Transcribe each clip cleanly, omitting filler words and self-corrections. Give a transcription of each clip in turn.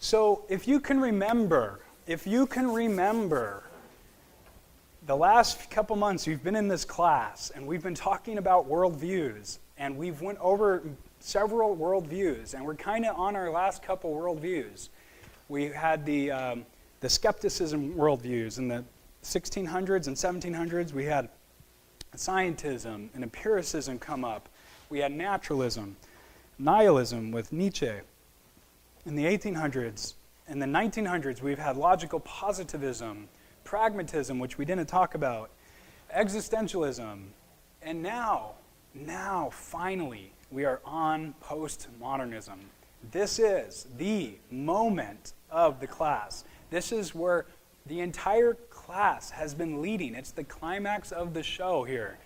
So if you can remember, the last couple months we've been in this class and we've been talking about worldviews, and we've went over several worldviews, and we're kind of on our last couple worldviews. We had the skepticism worldviews in the 1600s and 1700s. We had scientism and empiricism come up. We had naturalism, nihilism with Nietzsche. In the 1800s, in the 1900s, we've had logical positivism, pragmatism, which we didn't talk about, existentialism, and now, finally, we are on postmodernism. This is the moment of the class. This is where the entire class has been leading. It's the climax of the show here.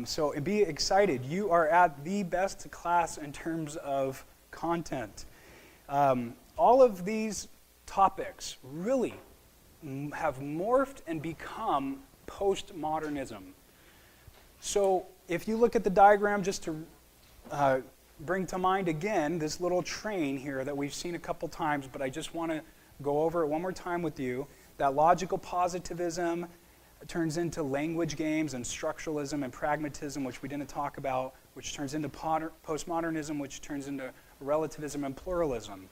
So be excited. You are at the best class in terms of content. All of these topics really have morphed and become postmodernism. So if you look at the diagram, just to bring to mind again this little train here that we've seen a couple times, but I just want to go over it one more time with you, that logical positivism turns into language games and structuralism and pragmatism, which we didn't talk about, which turns into postmodernism, which turns into relativism and pluralism.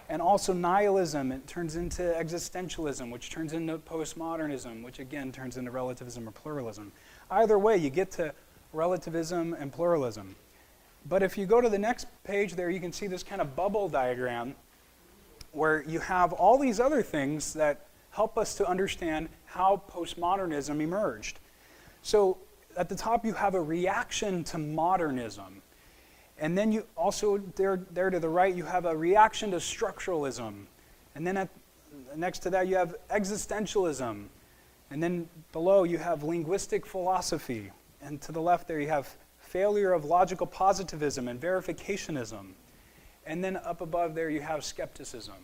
And also nihilism, it turns into existentialism, which turns into postmodernism, which again turns into relativism or pluralism. Either way, you get to relativism and pluralism. But if you go to the next page there, you can see this kind of bubble diagram where you have all these other things that help us to understand how postmodernism emerged. So at the top, you have a reaction to modernism. And then you also, there to the right, you have a reaction to structuralism. And then next to that, you have existentialism. And then below, you have linguistic philosophy. And to the left there, you have failure of logical positivism and verificationism. And then up above there, you have skepticism.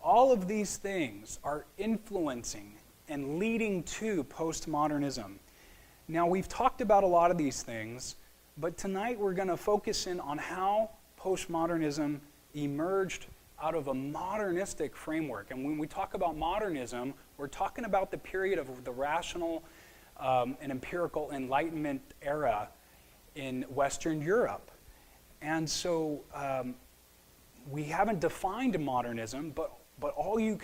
All of these things are influencing and leading to postmodernism. Now, we've talked about a lot of these things, but tonight we're going to focus in on how postmodernism emerged out of a modernistic framework. And when we talk about modernism, we're talking about the period of the rational and empirical Enlightenment era in Western Europe. And so we haven't defined modernism, but all you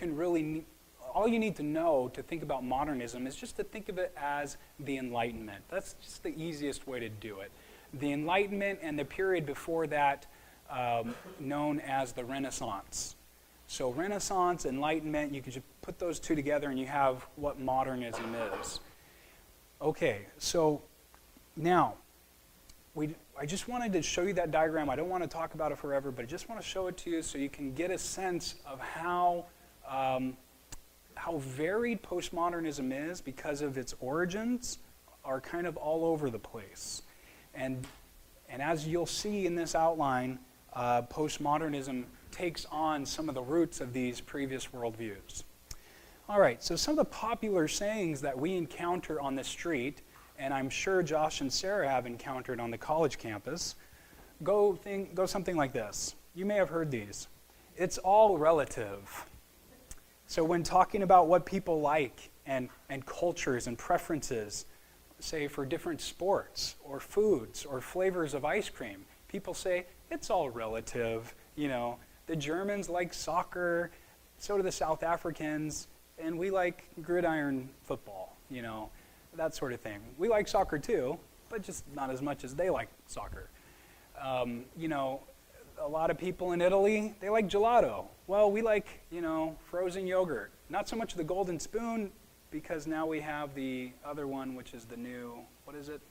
need to know to think about modernism is just to think of it as the Enlightenment. That's just the easiest way to do it. The Enlightenment and the period before that known as the Renaissance. So Renaissance, Enlightenment, you could just put those two together and you have what modernism is. Okay, so now, I just wanted to show you that diagram. I don't want to talk about it forever, but I just want to show it to you so you can get a sense of how varied postmodernism is, because of its origins are kind of all over the place. And as you'll see in this outline, postmodernism takes on some of the roots of these previous worldviews. All right, so some of the popular sayings that we encounter on the street, and I'm sure Josh and Sarah have encountered on the college campus, go something like this. You may have heard these. It's all relative. So when talking about what people like and cultures and preferences, say for different sports or foods or flavors of ice cream, people say, it's all relative. You know, the Germans like soccer, so do the South Africans, and we like gridiron football, you know, that sort of thing. We like soccer too, but just not as much as they like soccer. You know, a lot of people in Italy, they like gelato. Well, we like, you know, frozen yogurt. Not so much the golden spoon, because now we have the other one, which is the new, what is it?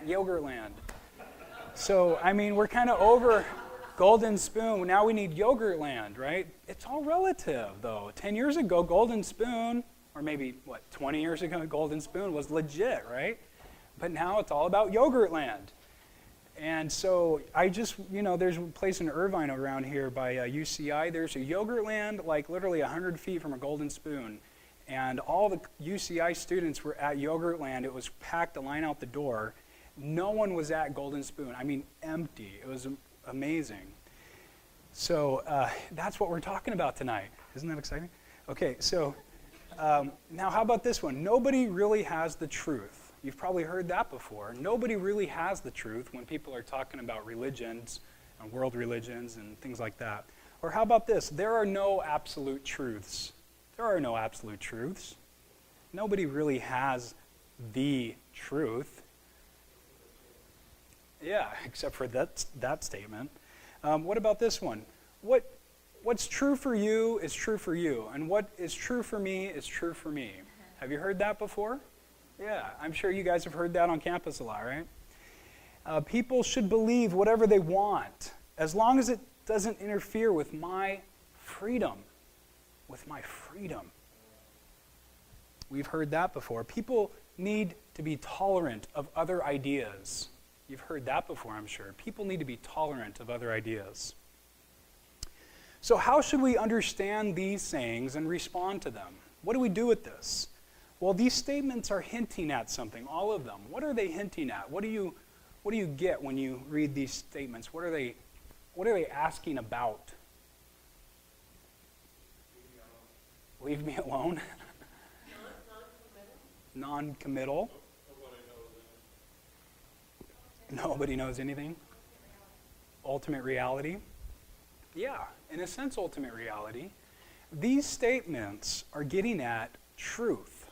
Yogurtland. So, I mean, we're kind of over golden spoon. Now we need Yogurtland, right? It's all relative, though. 10 years ago, golden spoon, or maybe, 20 years ago, golden spoon was legit, right? But now it's all about Yogurtland. And so I just, you know, there's a place in Irvine around here by UCI. There's a Yogurtland, like literally 100 feet from a golden spoon. And all the UCI students were at Yogurtland. It was packed, the line out the door. No one was at Golden Spoon. I mean, empty. It was amazing. So that's what we're talking about tonight. Isn't that exciting? Okay, so now how about this one? Nobody really has the truth. You've probably heard that before. Nobody really has the truth when people are talking about religions and world religions and things like that. Or how about this? There are no absolute truths. There are no absolute truths. Nobody really has the truth. Yeah, except for that statement. What about this one? What's true for you is true for you, and what is true for me is true for me. Have you heard that before? Yeah, I'm sure you guys have heard that on campus a lot, right? People should believe whatever they want, as long as it doesn't interfere with my freedom. With my freedom. We've heard that before. People need to be tolerant of other ideas. You've heard that before, I'm sure. People need to be tolerant of other ideas. So how should we understand these sayings and respond to them? What do we do with this? Well, these statements are hinting at something, all of them. What are they hinting at? What do you get when you read these statements? What are they asking about? Leave me alone. Non-committal. Nobody knows anything. Ultimate reality. Yeah, in a sense, ultimate reality. These statements are getting at truth.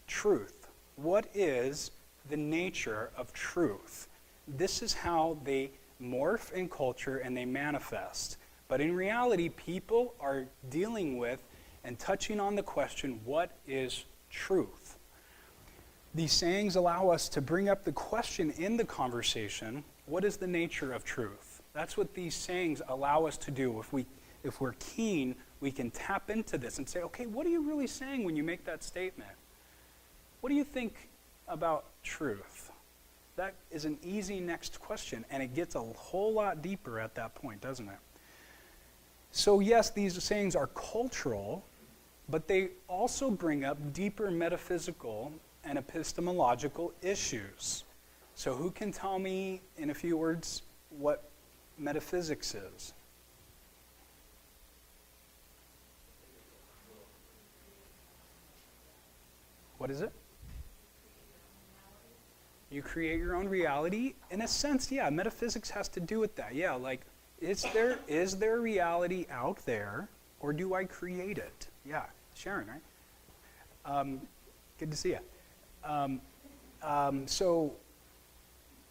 Truth. What is the nature of truth? This is how they morph in culture and they manifest. But in reality, people are dealing with and touching on the question, what is truth? These sayings allow us to bring up the question in the conversation, what is the nature of truth? That's what these sayings allow us to do. If we're keen, we can tap into this and say, okay, what are you really saying when you make that statement? What do you think about truth? That is an easy next question, and it gets a whole lot deeper at that point, doesn't it? So yes, these sayings are cultural, but they also bring up deeper metaphysical and epistemological issues. So who can tell me in a few words what metaphysics is? What is it? You create your own reality. In a sense, yeah, metaphysics has to do with that. Yeah, like, is there reality out there, or do I create it? Yeah, Sharon, right? Good to see you.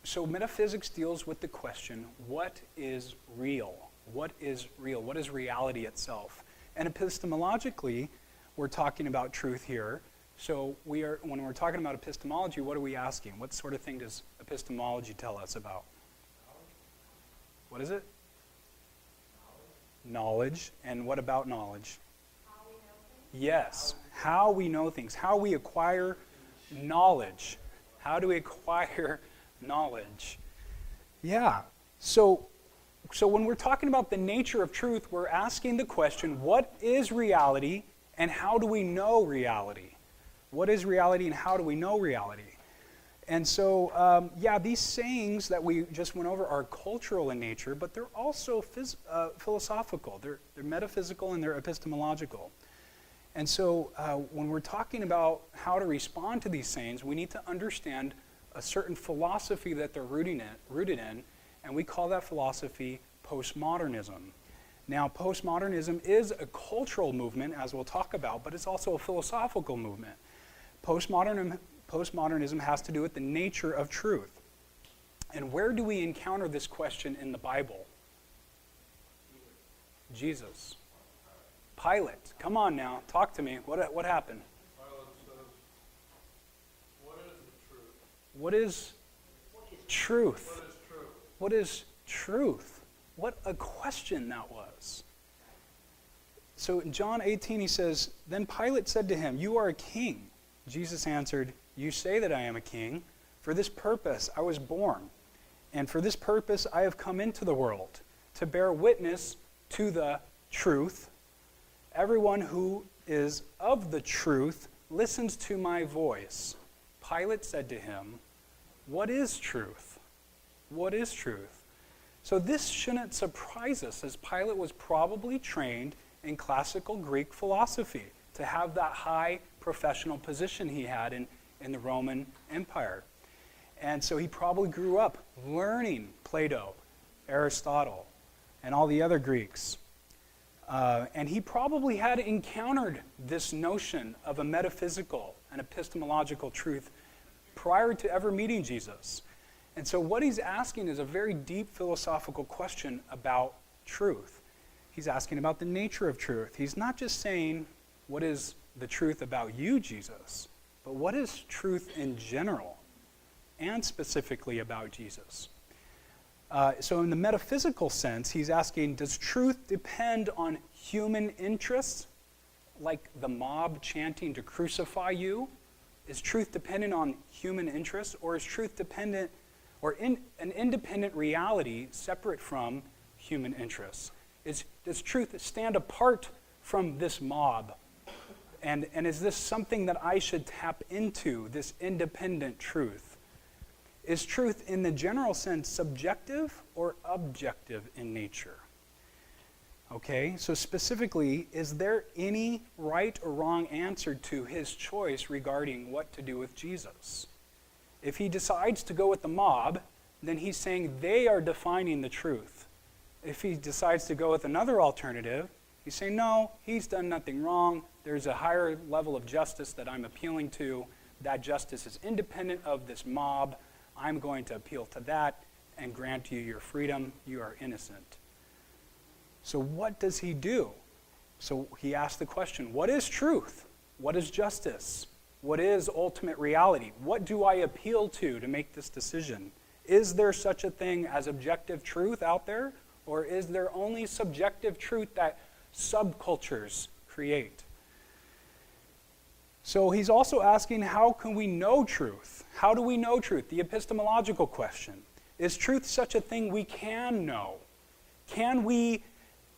So metaphysics deals with the question, what is real? What is real? What is reality itself? And epistemologically, we're talking about truth here. So when we're talking about epistemology, what are we asking? What sort of thing does epistemology tell us about? What is it? Knowledge. And what about knowledge? How we know things? Yes, how we know things, how we acquire knowledge. How do we acquire knowledge? Yeah, so when we're talking about the nature of truth, we're asking the question, what is reality and how do we know reality? What is reality and how do we know reality? And so, yeah, these sayings that we just went over are cultural in nature, but they're also philosophical. They're metaphysical and they're epistemological. And so when we're talking about how to respond to these sayings, we need to understand a certain philosophy that they're rooted in, and we call that philosophy postmodernism. Now, postmodernism is a cultural movement, as we'll talk about, but it's also a philosophical movement. Postmodernism has to do with the nature of truth. And where do we encounter this question in the Bible? Jesus. Pilate. Come on now, talk to me. What happened? Pilate says, what is the truth? What is truth? What is truth? What is truth? What a question that was. So in John 18 he says, then Pilate said to him, you are a king. Jesus answered, you say that I am a king. For this purpose I was born, and for this purpose I have come into the world, to bear witness to the truth. Everyone who is of the truth listens to my voice. Pilate said to him, what is truth? What is truth? So this shouldn't surprise us, as Pilate was probably trained in classical Greek philosophy to have that high professional position he had in the Roman Empire. And so he probably grew up learning Plato, Aristotle, and all the other Greeks. And he probably had encountered this notion of a metaphysical and epistemological truth prior to ever meeting Jesus. And so what he's asking is a very deep philosophical question about truth. He's asking about the nature of truth. He's not just saying, what is the truth about you, Jesus, but what is truth in general, and specifically about Jesus? So in the metaphysical sense, he's asking, does truth depend on human interests, like the mob chanting to crucify you? Is truth dependent on human interests, or is truth dependent, or an independent reality separate from human interests? Does truth stand apart from this mob? And is this something that I should tap into, this independent truth? Is truth in the general sense subjective or objective in nature? Okay, so specifically, is there any right or wrong answer to his choice regarding what to do with Jesus? If he decides to go with the mob, then he's saying they are defining the truth. If he decides to go with another alternative, he's saying, no, he's done nothing wrong. There's a higher level of justice that I'm appealing to. That justice is independent of this mob. I'm going to appeal to that and grant you your freedom. You are innocent. So what does he do? So he asks the question, what is truth? What is justice? What is ultimate reality? What do I appeal to make this decision? Is there such a thing as objective truth out there? Or is there only subjective truth that subcultures create? So he's also asking, how can we know truth? How do we know truth? The epistemological question. Is truth such a thing we can know? Can we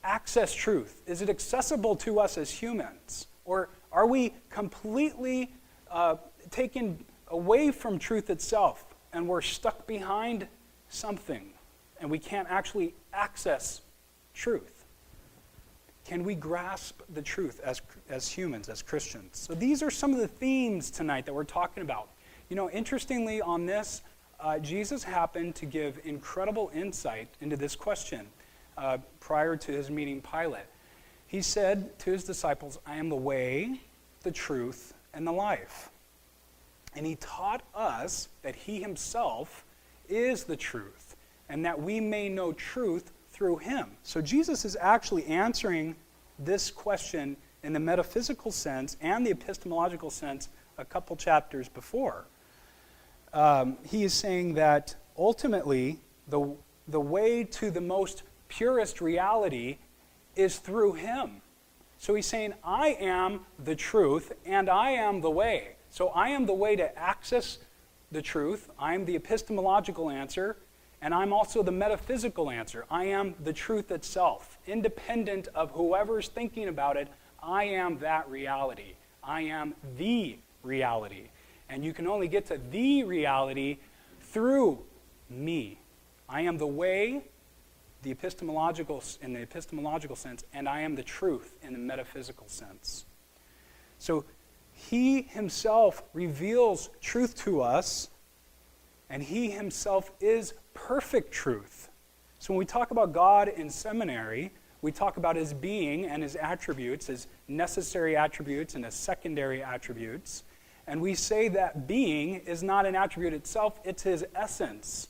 access truth? Is it accessible to us as humans? Or are we completely taken away from truth itself and we're stuck behind something and we can't actually access truth? Can we grasp the truth as humans, as Christians? So these are some of the themes tonight that we're talking about. You know, interestingly on this, Jesus happened to give incredible insight into this question prior to his meeting Pilate. He said to his disciples, I am the way, the truth, and the life. And he taught us that he himself is the truth, and that we may know truth through him. So Jesus is actually answering this question in the metaphysical sense and the epistemological sense a couple chapters before. He is saying that ultimately the way to the most purest reality is through him. So he's saying, I am the truth and I am the way. So I am the way to access the truth. I am the epistemological answer. And I'm also the metaphysical answer. I am the truth itself. Independent of whoever's thinking about it, I am that reality. I am the reality. And you can only get to the reality through me. I am the way, in the epistemological sense, and I am the truth in the metaphysical sense. So he himself reveals truth to us, and he himself is perfect truth. So when we talk about God in seminary, we talk about his being and his attributes, his necessary attributes and his secondary attributes. And we say that being is not an attribute itself, it's his essence.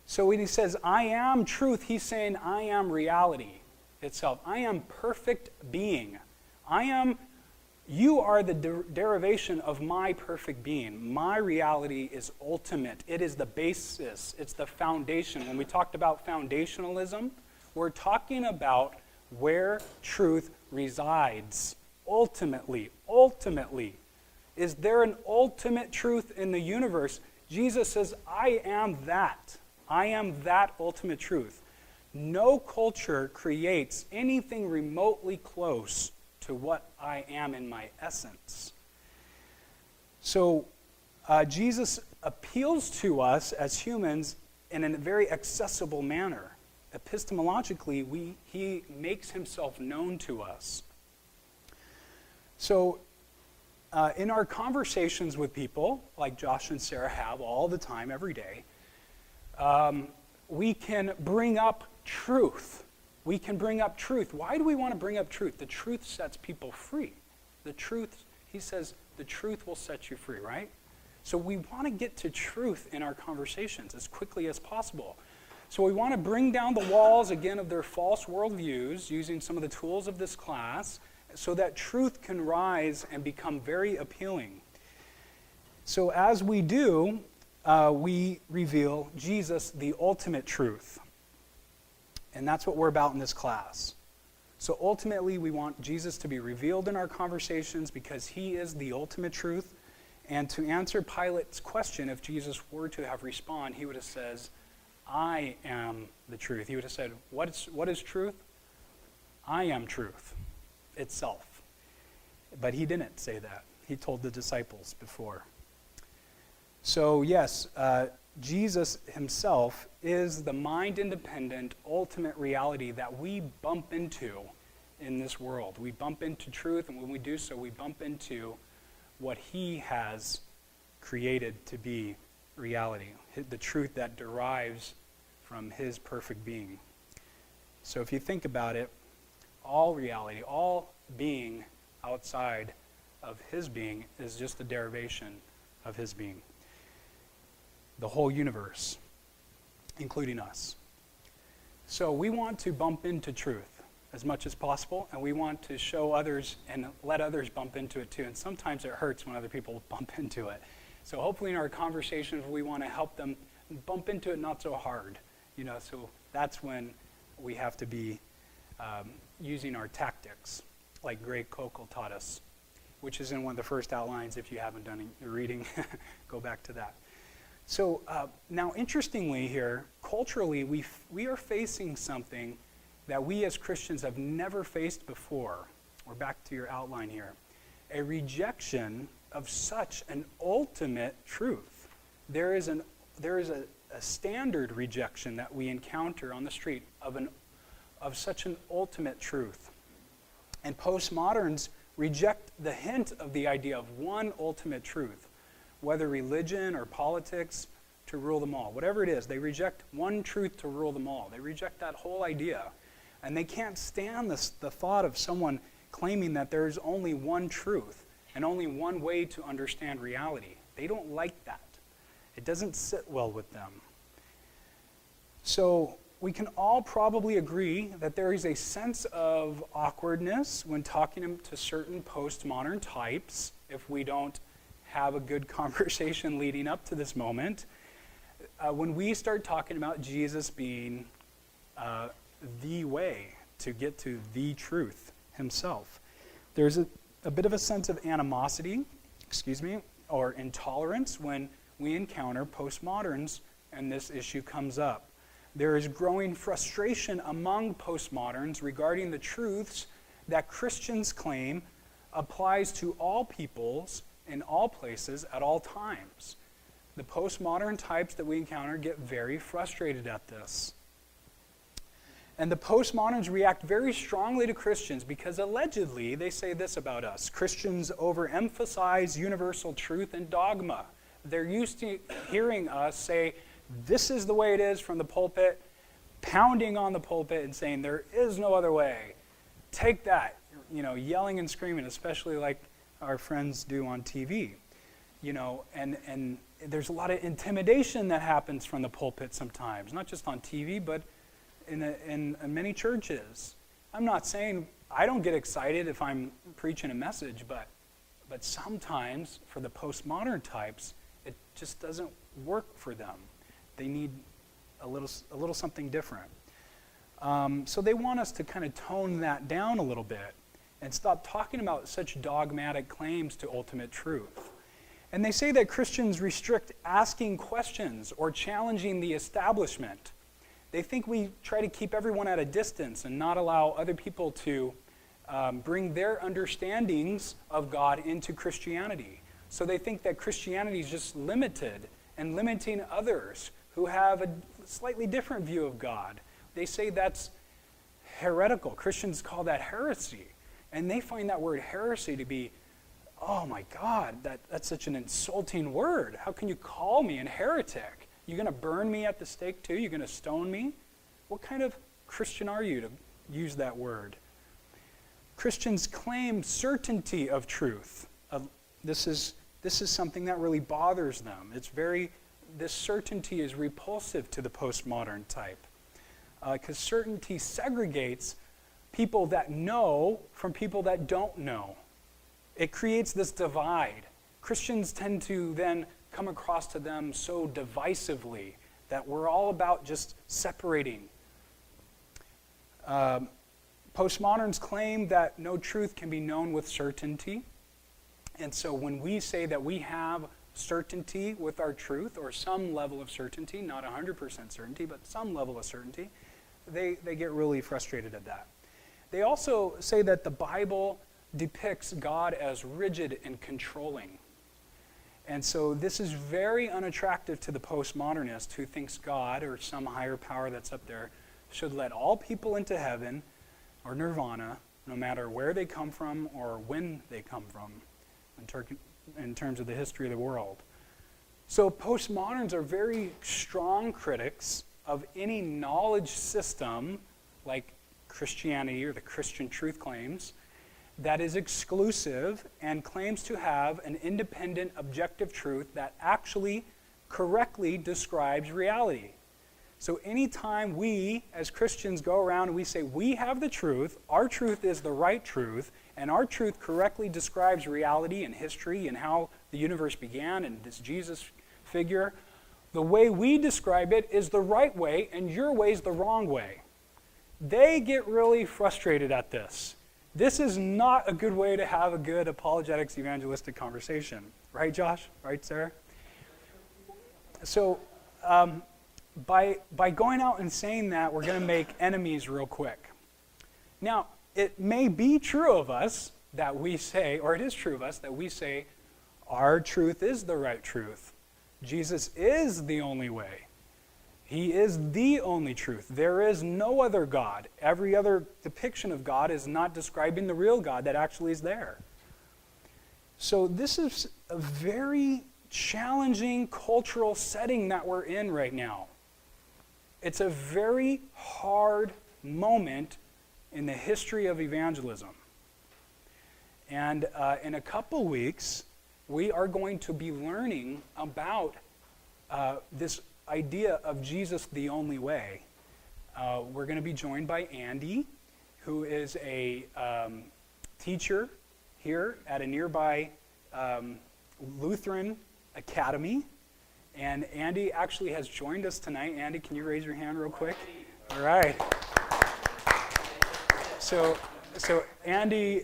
So when he says, I am truth, he's saying, I am reality itself. I am perfect being. You are the derivation of my perfect being. My reality is ultimate. It is the basis. It's the foundation. When we talked about foundationalism, we're talking about where truth resides. Ultimately. Is there an ultimate truth in the universe? Jesus says, I am that. I am that ultimate truth. No culture creates anything remotely close to what I am in my essence. So Jesus appeals to us as humans in a very accessible manner. Epistemologically, he makes himself known to us. So in our conversations with people, like Josh and Sarah have all the time, every day, we can bring up truth. We can bring up truth. Why do we want to bring up truth? The truth sets people free. The truth, he says, the truth will set you free, right? So we want to get to truth in our conversations as quickly as possible. So we want to bring down the walls, again, of their false worldviews using some of the tools of this class so that truth can rise and become very appealing. So as we do, we reveal Jesus, the ultimate truth. And that's what we're about in this class. So ultimately, we want Jesus to be revealed in our conversations because he is the ultimate truth. And to answer Pilate's question, if Jesus were to have responded, he would have said, I am the truth. He would have said, what is truth? I am truth itself. But he didn't say that. He told the disciples before. So yes, Jesus himself is the mind-independent, ultimate reality that we bump into in this world. We bump into truth, and when we do so, we bump into what he has created to be reality, the truth that derives from his perfect being. So if you think about it, all reality, all being outside of his being is just a derivation of his being. The whole universe, including us. So we want to bump into truth as much as possible, and we want to show others and let others bump into it too. And sometimes it hurts when other people bump into it. So hopefully in our conversations, we want to help them bump into it not so hard. So that's when we have to be using our tactics, like Greg Kokel taught us, which is in one of the first outlines. If you haven't done your reading, go back to that. So now, interestingly here, culturally, we are facing something that we as Christians have never faced before. We're back to your outline here. A rejection of such an ultimate truth. There is a standard rejection that we encounter on the street of such an ultimate truth. And postmoderns reject the hint of the idea of one ultimate truth, whether religion or politics, to rule them all. Whatever it is, they reject one truth to rule them all. They reject that whole idea. And they can't stand the thought of someone claiming that there is only one truth and only one way to understand reality. They don't like that. It doesn't sit well with them. So we can all probably agree that there is a sense of awkwardness when talking to certain postmodern types if we don't have a good conversation leading up to this moment. When we start talking about Jesus being the way to get to the truth himself, there's a bit of a sense of animosity, or intolerance when we encounter postmoderns and this issue comes up. There is growing frustration among postmoderns regarding the truths that Christians claim applies to all peoples in all places at all times. The postmodern types that we encounter get very frustrated at this. And the postmoderns react very strongly to Christians because allegedly they say this about us: Christians overemphasize universal truth and dogma. They're used to hearing us say, this is the way it is from the pulpit, pounding on the pulpit and saying there is no other way. Take that, yelling and screaming, especially like our friends do on TV. And there's a lot of intimidation that happens from the pulpit sometimes, not just on TV, but in many churches. I'm not saying I don't get excited if I'm preaching a message, but sometimes for the postmodern types, it just doesn't work for them. They need a little something different. So they want us to kind of tone that down a little bit and stop talking about such dogmatic claims to ultimate truth. And they say that Christians restrict asking questions or challenging the establishment. They think we try to keep everyone at a distance and not allow other people to bring their understandings of God into Christianity. So they think that Christianity is just limited and limiting others who have slightly different view of God. They say that's heretical. Christians call that heresy. And they find that word heresy to be, oh my God, that's such an insulting word. How can you call me a heretic? You're going to burn me at the stake too? You're going to stone me? What kind of Christian are you to use that word? Christians claim certainty of truth. This is something that really bothers them. This certainty is repulsive to the postmodern type. Because certainty segregates people that know from people that don't know. It creates this divide. Christians tend to then come across to them so divisively that we're all about just separating. Postmoderns claim that no truth can be known with certainty. And so when we say that we have certainty with our truth, or some level of certainty, not 100% certainty, but some level of certainty, they get really frustrated at that. They also say that the Bible depicts God as rigid and controlling. And so this is very unattractive to the postmodernist who thinks God, or some higher power that's up there, should let all people into heaven or nirvana, no matter where they come from or when they come from, in terms of the history of the world. So postmoderns are very strong critics of any knowledge system, like Christianity or the Christian truth claims, that is exclusive and claims to have an independent, objective truth that actually correctly describes reality. So anytime we, as Christians, go around and we say we have the truth, our truth is the right truth, and our truth correctly describes reality and history and how the universe began and this Jesus figure, the way we describe it is the right way and your way is the wrong way. They get really frustrated at this. This is not a good way to have a good apologetics evangelistic conversation. Right, Josh? Right, Sarah? So by going out and saying that, we're going to make enemies real quick. Now, it may be true of us that we say, or it is true of us that we say, our truth is the right truth. Jesus is the only way. He is the only truth. There is no other God. Every other depiction of God is not describing the real God that actually is there. So this is a very challenging cultural setting that we're in right now. It's a very hard moment in the history of evangelism. And in a couple weeks, we are going to be learning about this idea of Jesus the only way. We're going to be joined by Andy, who is a teacher here at a nearby Lutheran academy. And Andy actually has joined us tonight. Andy, can you raise your hand real quick? All right. So Andy,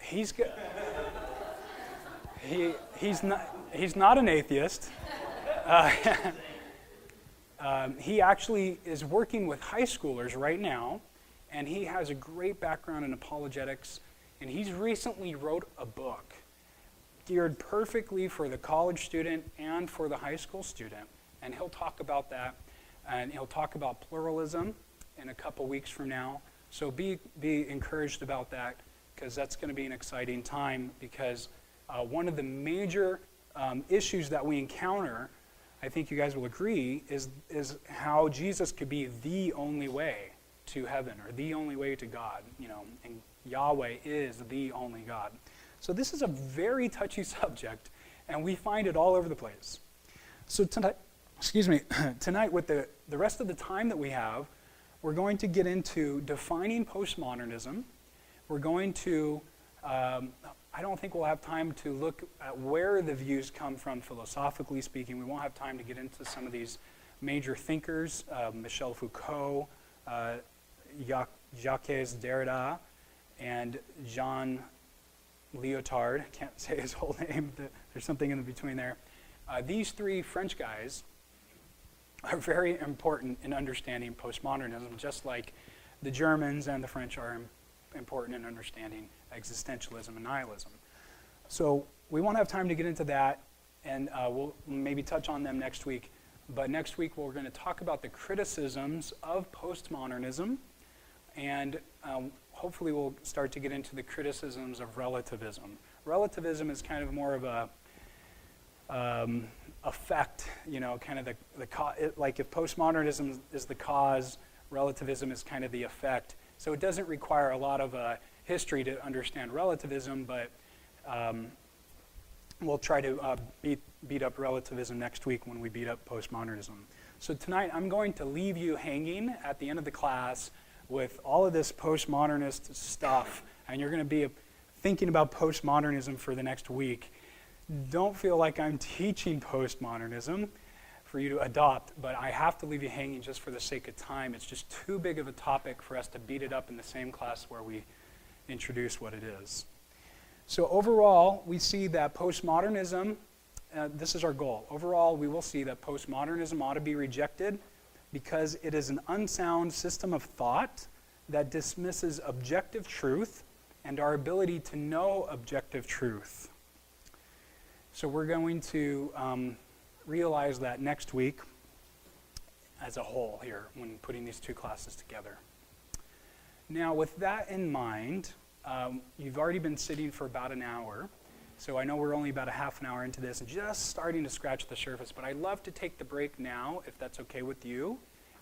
he's not an atheist. He actually is working with high schoolers right now, and he has a great background in apologetics, and he's recently wrote a book geared perfectly for the college student and for the high school student, and he'll talk about that, and he'll talk about pluralism in a couple weeks from now. So be encouraged about that, because that's going to be an exciting time, because one of the major issues that we encounter, I think you guys will agree, is how Jesus could be the only way to heaven, or the only way to God, and Yahweh is the only God. So this is a very touchy subject, and we find it all over the place. So tonight, tonight with the rest of the time that we have, we're going to get into defining postmodernism. We're going to, I don't think we'll have time to look at where the views come from philosophically speaking. We won't have time to get into some of these major thinkers, Michel Foucault, Jacques Derrida, and Jean Lyotard. I can't say his whole name. There's something in between there. These three French guys are very important in understanding postmodernism, just like the Germans and the French are important in understanding existentialism and nihilism. So we won't have time to get into that, and we'll maybe touch on them next week. But next week we're going to talk about the criticisms of postmodernism, and hopefully we'll start to get into the criticisms of relativism. Relativism is kind of more of a effect, kind of like if postmodernism is the cause, relativism is kind of the effect. So it doesn't require a lot of history to understand relativism, but we'll try to beat up relativism next week when we beat up postmodernism. So tonight I'm going to leave you hanging at the end of the class with all of this postmodernist stuff, and you're going to be thinking about postmodernism for the next week. Don't feel like I'm teaching postmodernism for you to adopt, but I have to leave you hanging just for the sake of time. It's just too big of a topic for us to beat it up in the same class where we introduce what it is. So overall, we see that postmodernism, this is our goal. Overall, we will see that postmodernism ought to be rejected because it is an unsound system of thought that dismisses objective truth and our ability to know objective truth. So we're going to realize that next week as a whole here when putting these two classes together. Now, with that in mind, you've already been sitting for about an hour, so I know we're only about a half an hour into this and just starting to scratch the surface, but I'd love to take the break now, if that's okay with you,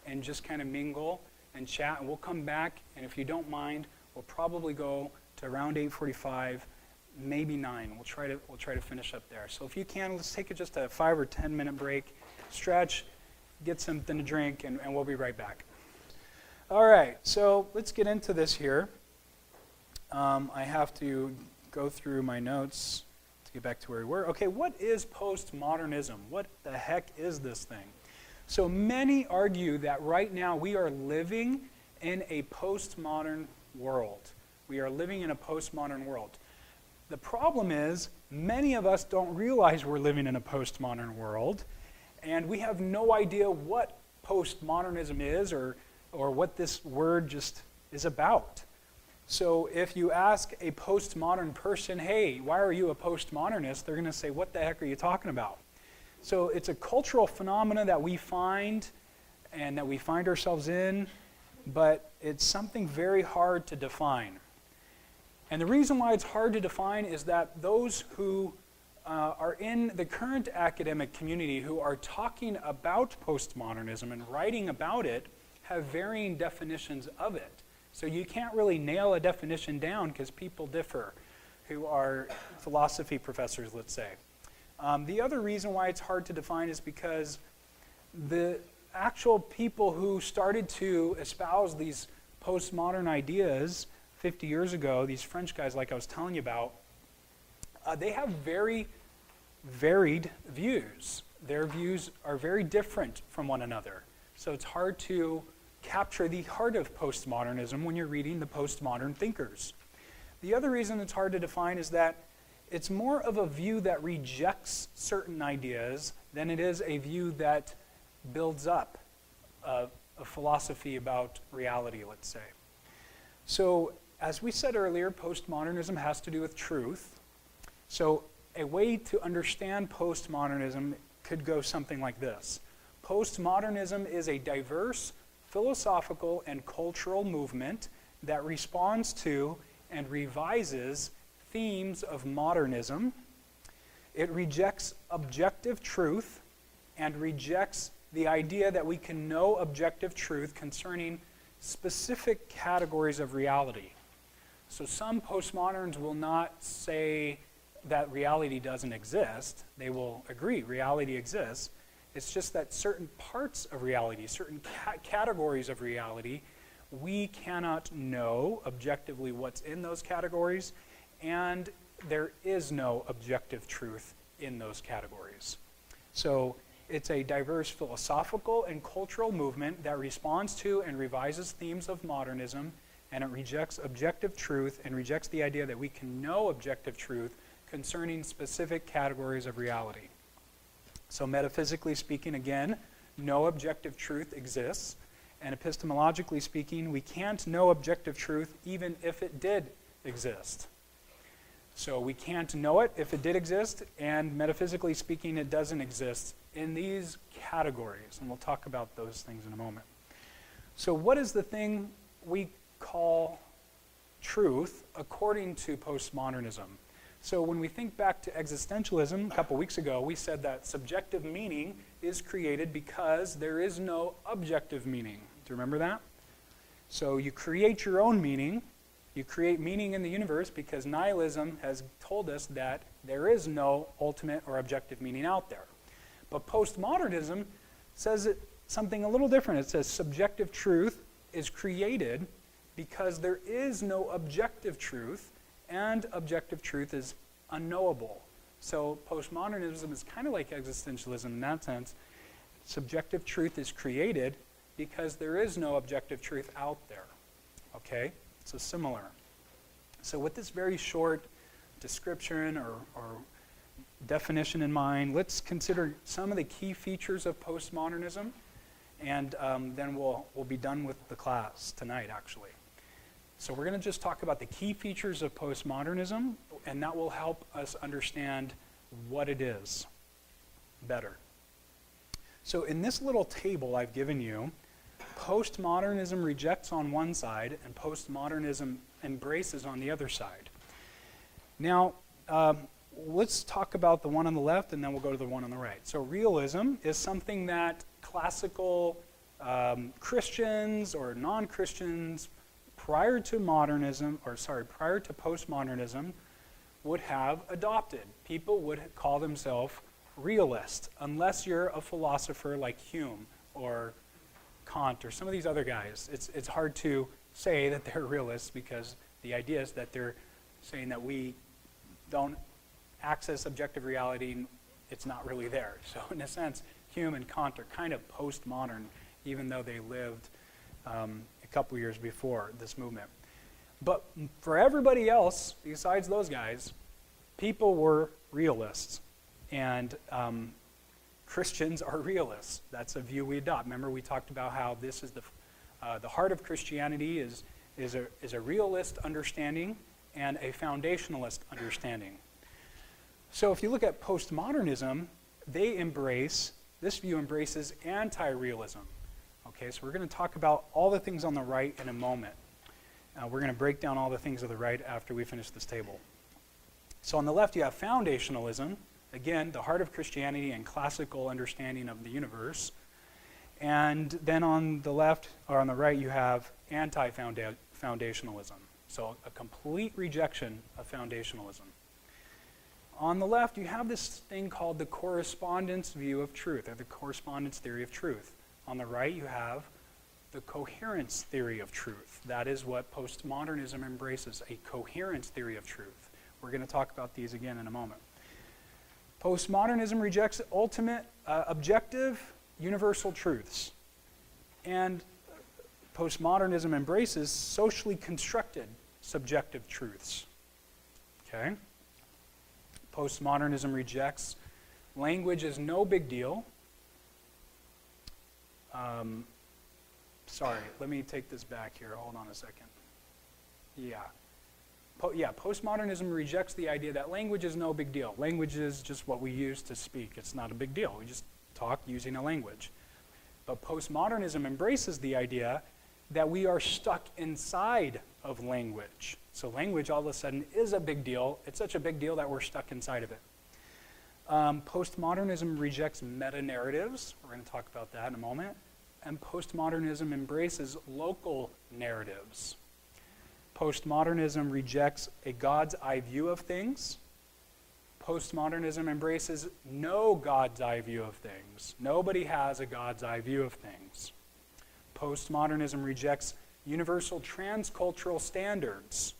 and just kind of mingle and chat, and we'll come back, and if you don't mind, we'll probably go to around 8:45, maybe 9. We'll try to finish up there. So if you can, let's take just a 5 or 10 minute break, stretch, get something to drink, and we'll be right back. All right, so let's get into this here. I have to go through my notes to get back to where we were. Okay, what is postmodernism? What the heck is this thing? So many argue that right now we are living in a postmodern world. We are living in a postmodern world. The problem is, many of us don't realize we're living in a postmodern world, and we have no idea what postmodernism is or what this word just is about. So if you ask a postmodern person, hey, why are you a postmodernist? They're going to say, what the heck are you talking about? So it's a cultural phenomena that we find and that we find ourselves in, but it's something very hard to define. And the reason why it's hard to define is that those who are in the current academic community who are talking about postmodernism and writing about it have varying definitions of it. So you can't really nail a definition down because people differ, who are philosophy professors, let's say. The other reason why it's hard to define is because the actual people who started to espouse these postmodern ideas 50 years ago, these French guys like I was telling you about, they have very varied views. Their views are very different from one another. So it's hard to capture the heart of postmodernism when you're reading the postmodern thinkers. The other reason it's hard to define is that it's more of a view that rejects certain ideas than it is a view that builds up a philosophy about reality, let's say. So, as we said earlier, postmodernism has to do with truth. So, a way to understand postmodernism could go something like this. Postmodernism is a diverse philosophical and cultural movement that responds to and revises themes of modernism. It rejects objective truth and rejects the idea that we can know objective truth concerning specific categories of reality. So some postmoderns will not say that reality doesn't exist. They will agree reality exists. It's just that certain parts of reality, certain categories of reality, we cannot know objectively what's in those categories, and there is no objective truth in those categories. So it's a diverse philosophical and cultural movement that responds to and revises themes of modernism, and it rejects objective truth and rejects the idea that we can know objective truth concerning specific categories of reality. So metaphysically speaking, again, no objective truth exists, and epistemologically speaking, we can't know objective truth even if it did exist. So we can't know it if it did exist, and metaphysically speaking, it doesn't exist in these categories. And we'll talk about those things in a moment. So what is the thing we call truth according to postmodernism? So when we think back to existentialism a couple weeks ago, we said that subjective meaning is created because there is no objective meaning. Do you remember that? So you create your own meaning. You create meaning in the universe because nihilism has told us that there is no ultimate or objective meaning out there. But postmodernism says something a little different. It says subjective truth is created because there is no objective truth, and objective truth is unknowable. So postmodernism is kind of like existentialism in that sense. Subjective truth is created because there is no objective truth out there. Okay? So similar. So with this very short description or definition in mind, let's consider some of the key features of postmodernism, and then we'll be done with the class tonight, actually. So we're going to just talk about the key features of postmodernism, and that will help us understand what it is better. So in this little table I've given you, postmodernism rejects on one side and postmodernism embraces on the other side. Now, let's talk about the one on the left and then we'll go to the one on the right. So realism is something that classical Christians or non-Christians prior to postmodernism would have adopted. People would call themselves realists, unless you're a philosopher like Hume or Kant or some of these other guys. It's hard to say that they're realists because the idea is that they're saying that we don't access objective reality and it's not really there. So in a sense, Hume and Kant are kind of postmodern, even though they lived a couple years before this movement. But for everybody else, besides those guys, people were realists. And Christians are realists. That's a view we adopt. Remember, we talked about how this is the heart of Christianity is a realist understanding and a foundationalist understanding. So if you look at postmodernism, this view embraces anti-realism. Okay, so we're going to talk about all the things on the right in a moment. We're going to break down all the things on the right after we finish this table. So on the left you have foundationalism, again, the heart of Christianity and classical understanding of the universe. And then on the left, or on the right, you have anti-foundationalism. So a complete rejection of foundationalism. On the left, you have this thing called the correspondence view of truth, or the correspondence theory of truth. On the right, you have the coherence theory of truth. That is what postmodernism embraces, a coherence theory of truth. We're going to talk about these again in a moment. Postmodernism rejects ultimate, objective, universal truths. And postmodernism embraces socially constructed subjective truths. Okay? Postmodernism rejects language is no big deal. Sorry, let me take this back here. Hold on a second. Postmodernism rejects the idea that language is no big deal. Language is just what we use to speak. It's not a big deal. We just talk using a language. But postmodernism embraces the idea that we are stuck inside of language. So language all of a sudden is a big deal. It's such a big deal that we're stuck inside of it. Postmodernism rejects meta-narratives. We're going to talk about that in a moment. And postmodernism embraces local narratives. Postmodernism rejects a God's eye view of things. Postmodernism embraces no God's eye view of things. Nobody has a God's eye view of things. Postmodernism rejects universal transcultural standards,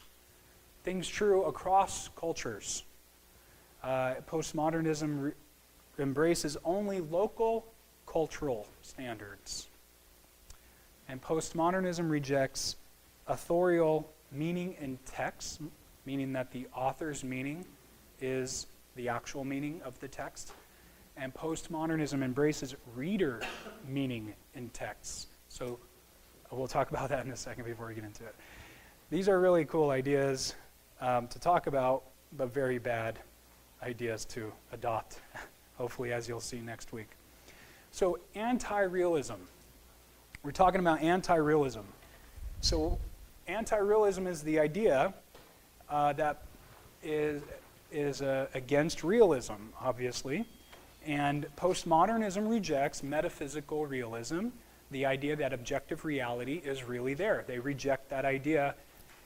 things true across cultures. Postmodernism embraces only local cultural standards. And postmodernism rejects authorial meaning in text, meaning that the author's meaning is the actual meaning of the text. And postmodernism embraces reader meaning in texts. So we'll talk about that in a second before we get into it. These are really cool ideas to talk about but very bad ideas to adopt, hopefully, as you'll see next week. So anti-realism. We're talking about anti-realism. So anti-realism is the idea that is against realism, obviously. And postmodernism rejects metaphysical realism, the idea that objective reality is really there. They reject that idea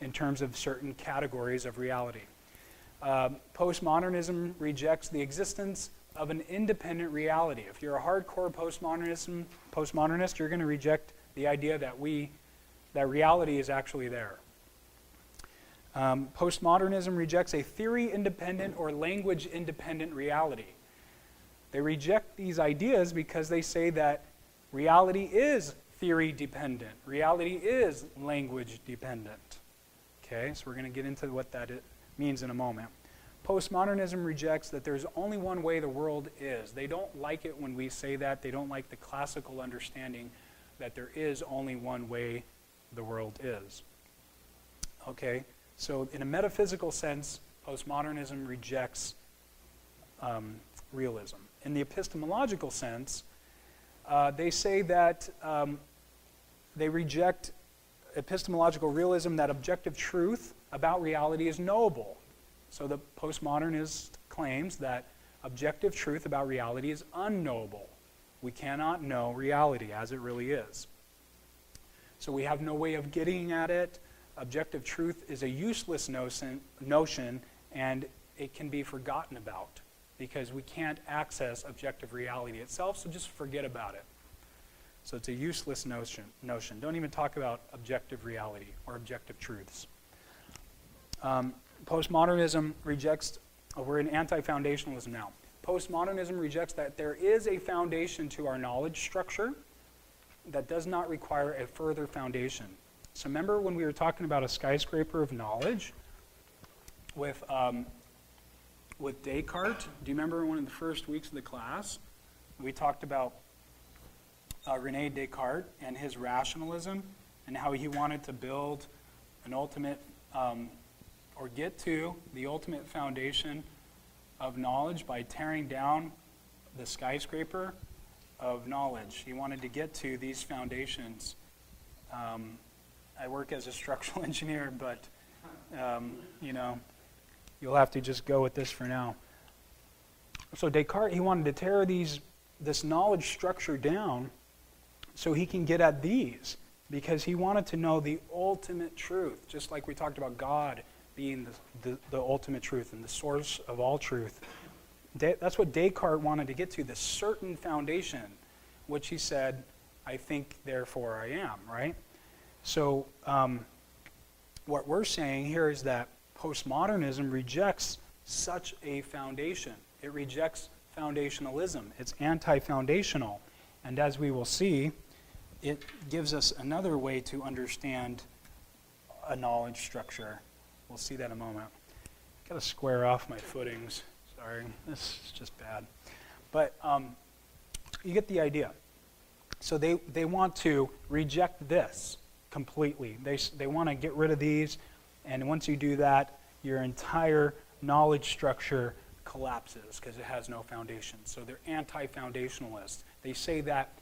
in terms of certain categories of reality. Postmodernism rejects the existence of an independent reality. If you're a hardcore postmodernist, you're going to reject the idea that reality is actually there. Postmodernism rejects a theory-independent or language-independent reality. They reject these ideas because they say that reality is theory-dependent. Reality is language-dependent. Okay, so we're going to get into what that means in a moment. Postmodernism rejects that there's only one way the world is. They don't like it when we say that. They don't like the classical understanding that there is only one way the world is. Okay, so in a metaphysical sense, postmodernism rejects realism. In the epistemological sense, they say that they reject epistemological realism, that objective truth about reality is knowable. So the postmodernist claims that objective truth about reality is unknowable. We cannot know reality as it really is. So we have no way of getting at it. Objective truth is a useless notion, and it can be forgotten about because we can't access objective reality itself, so just forget about it. So it's a useless notion. Don't even talk about objective reality or objective truths. Postmodernism rejects, we're in anti-foundationalism now. Postmodernism rejects that there is a foundation to our knowledge structure that does not require a further foundation. So remember when we were talking about a skyscraper of knowledge with Descartes? Do you remember one of the first weeks of the class? We talked about René Descartes and his rationalism and how he wanted to build an ultimate or get to the ultimate foundation of knowledge by tearing down the skyscraper of knowledge. He wanted to get to these foundations. I work as a structural engineer, but you'll have to just go with this for now. So Descartes, he wanted to tear this knowledge structure down so he can get at these, because he wanted to know the ultimate truth, just like we talked about God being the ultimate truth and the source of all truth. That's what Descartes wanted to get to, the certain foundation, which he said, I think, therefore I am, right? So what we're saying here is that postmodernism rejects such a foundation. It rejects foundationalism. It's anti-foundational. And as we will see, it gives us another way to understand a knowledge structure. We'll see that in a moment. Got to square off my footings. Sorry, this is just bad. But you get the idea. So they want to reject this completely. They want to get rid of these, and once you do that, your entire knowledge structure collapses because it has no foundation. So they're anti-foundationalists. They say that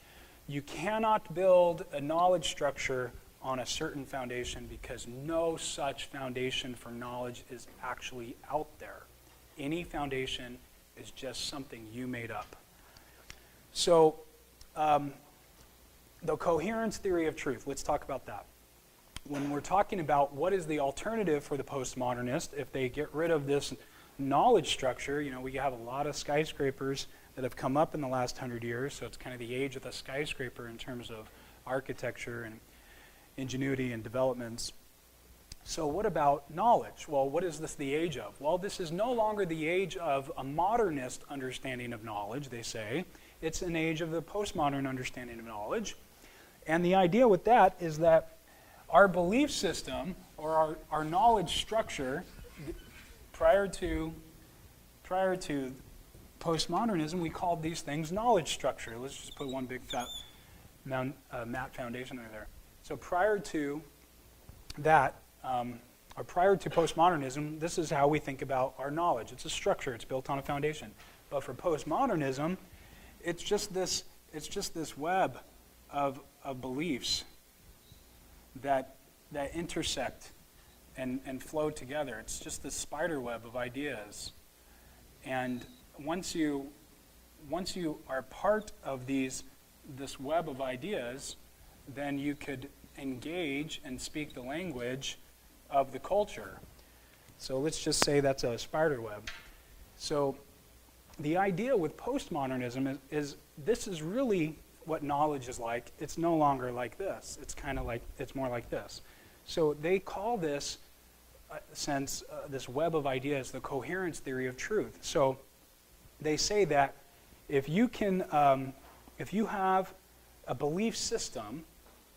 you cannot build a knowledge structure on a certain foundation because no such foundation for knowledge is actually out there. Any foundation is just something you made up. So the coherence theory of truth, let's talk about that. When we're talking about what is the alternative for the postmodernist, if they get rid of this knowledge structure, we have a lot of skyscrapers that have come up in the last 100 years, so it's kind of the age of the skyscraper in terms of architecture and ingenuity and developments. So what about knowledge? Well, what is this the age of? Well, this is no longer the age of a modernist understanding of knowledge, they say. It's an age of the postmodern understanding of knowledge. And the idea with that is that our belief system, or our knowledge structure, prior to postmodernism, we called these things knowledge structure. Let's just put one big fat matte foundation under there. So prior to that, or prior to postmodernism, this is how we think about our knowledge. It's a structure. It's built on a foundation. But for postmodernism, it's just this web of beliefs that intersect and flow together. It's just this spider web of ideas. And once you are part of this web of ideas, then you could engage and speak the language of the culture. So let's just say that's a spider web. So the idea with postmodernism is this is really what knowledge is like. It's no longer like this. It's more like this. So they call this this web of ideas the coherence theory of truth. So they say that if you have a belief system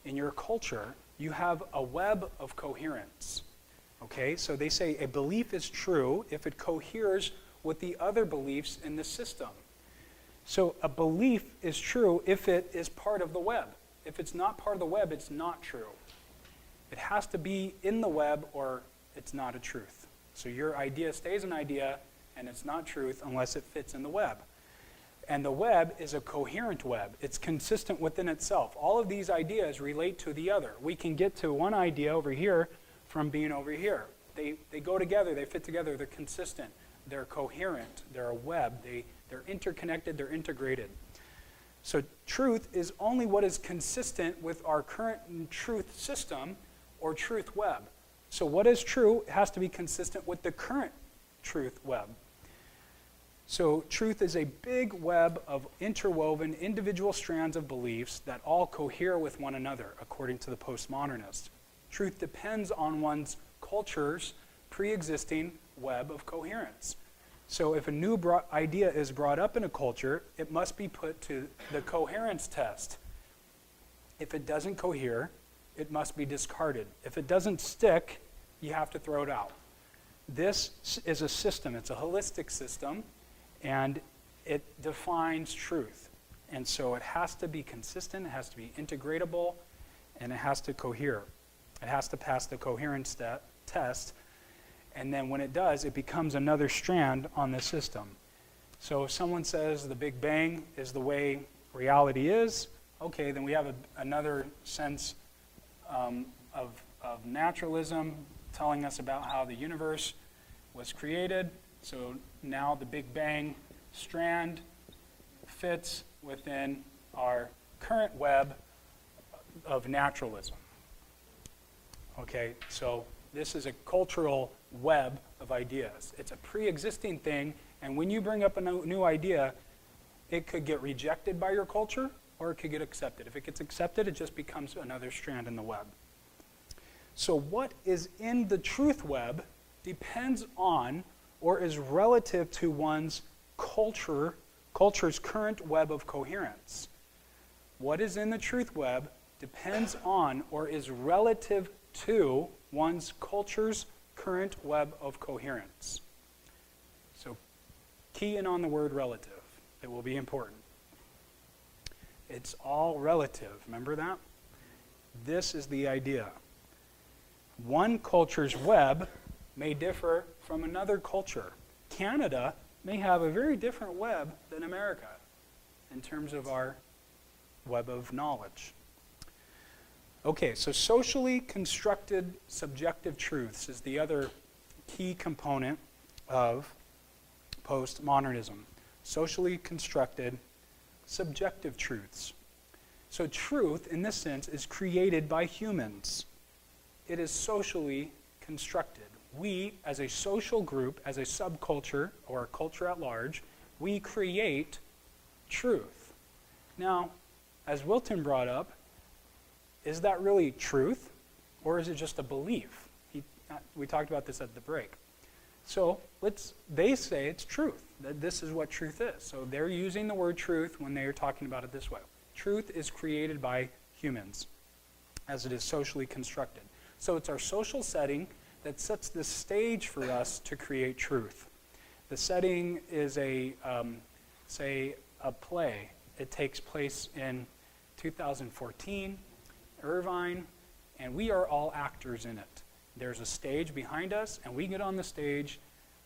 in your culture, you have a web of coherence. Okay, so they say a belief is true if it coheres with the other beliefs in the system. So a belief is true if it is part of the web. If it's not part of the web, it's not true. It has to be in the web or it's not a truth. So your idea stays an idea and it's not truth unless it fits in the web. And the web is a coherent web. It's consistent within itself. All of these ideas relate to the other. We can get to one idea over here from being over here. They go together, they fit together, they're consistent, they're coherent, they're a web, they're interconnected, they're integrated. So truth is only what is consistent with our current truth system or truth web. So what is true has to be consistent with the current truth web. So truth is a big web of interwoven individual strands of beliefs that all cohere with one another, according to the postmodernists. Truth depends on one's culture's pre-existing web of coherence. So if a new idea is brought up in a culture, it must be put to the coherence test. If it doesn't cohere, it must be discarded. If it doesn't stick, you have to throw it out. This is a system. It's a holistic system, and it defines truth. And so it has to be consistent, it has to be integratable, and it has to cohere. It has to pass the coherence test, and then when it does, it becomes another strand on the system. So if someone says the Big Bang is the way reality is, okay, then we have another sense of naturalism telling us about how the universe was created. So now the Big Bang strand fits within our current web of naturalism. Okay, so this is a cultural web of ideas. It's a pre-existing thing, and when you bring up a new idea, it could get rejected by your culture, or it could get accepted. If it gets accepted, it just becomes another strand in the web. So what is in the truth web depends on or is relative to one's culture's current web of coherence. What is in the truth web depends on or is relative to one's culture's current web of coherence. So key in on the word relative. It will be important. It's all relative. Remember that? This is the idea. One culture's web may differ from another culture. Canada may have a very different web than America in terms of our web of knowledge. Okay, so socially constructed subjective truths is the other key component of postmodernism. Socially constructed subjective truths. So truth, in this sense, is created by humans. It is socially constructed. We, as a social group, as a subculture, or a culture at large, we create truth. Now, as Wilton brought up, is that really truth, or is it just a belief? We talked about this at the break. So they say it's truth, that this is what truth is. So they're using the word truth when they are talking about it this way. Truth is created by humans, as it is socially constructed. So it's our social setting that sets the stage for us to create truth. The setting is say a play. It takes place in 2014, Irvine, and we are all actors in it. There's a stage behind us, and we get on the stage,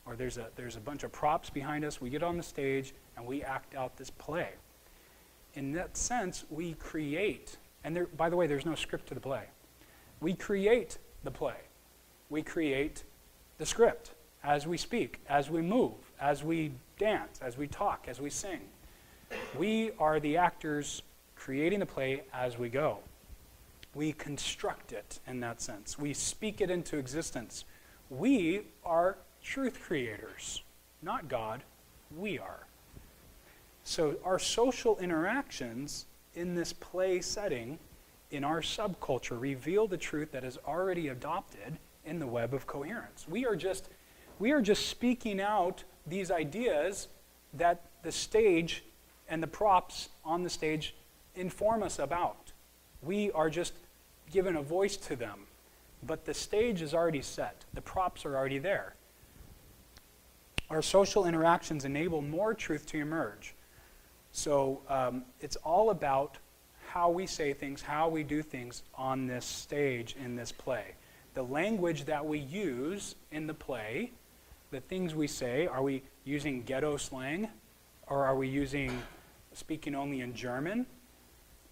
or there's a bunch of props behind us. We get on the stage, and we act out this play. In that sense, we create, and there, by the way, there's no script to the play. We create the play. We create the script as we speak, as we move, as we dance, as we talk, as we sing. We are the actors creating the play as we go. We construct it in that sense. We speak it into existence. We are truth creators, not God. We are. So our social interactions in this play setting, in our subculture, reveal the truth that is already adopted in the web of coherence. We are just speaking out these ideas that the stage and the props on the stage inform us about. We are just given a voice to them, but the stage is already set. The props are already there. Our social interactions enable more truth to emerge. So it's all about how we say things, how we do things on this stage in this play. The language that we use in the play, the things we say, are we using ghetto slang? Or are we speaking only in German?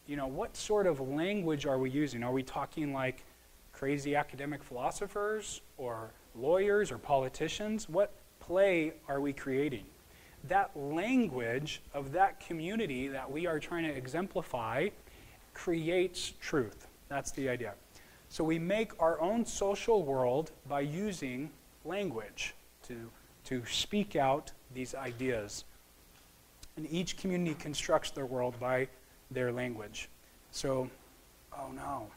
You know, what sort of language are we using? Are we talking like crazy academic philosophers or lawyers or politicians? What play are we creating? That language of that community that we are trying to exemplify creates truth. That's the idea. So we make our own social world by using language to speak out these ideas. And each community constructs their world by their language. So, oh no.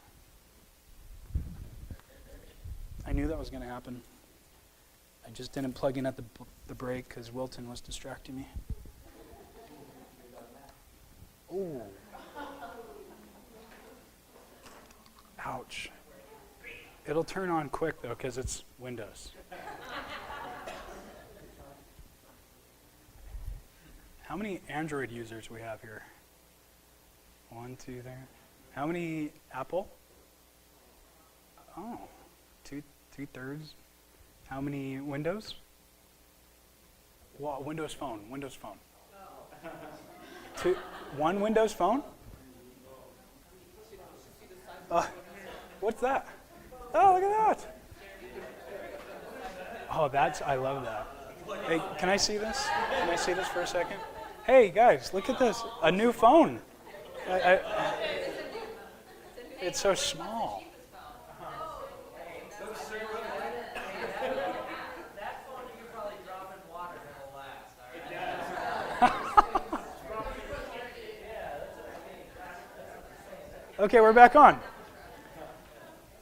I knew that was going to happen. I just didn't plug in at the break because Wilton was distracting me. Ooh. Ouch. It'll turn on quick though because it's Windows. How many Android users we have here? 1, 2 there. How many Apple? Oh, two-thirds. How many Windows? Well, Windows Phone. One Windows Phone? What's that? Oh, look at that. Oh, I love that. Hey, can I see this? Can I see this for a second? Hey, guys, look at this. A new phone. It's so small. That phone you could probably drop in water and it'll last. Okay, we're back on.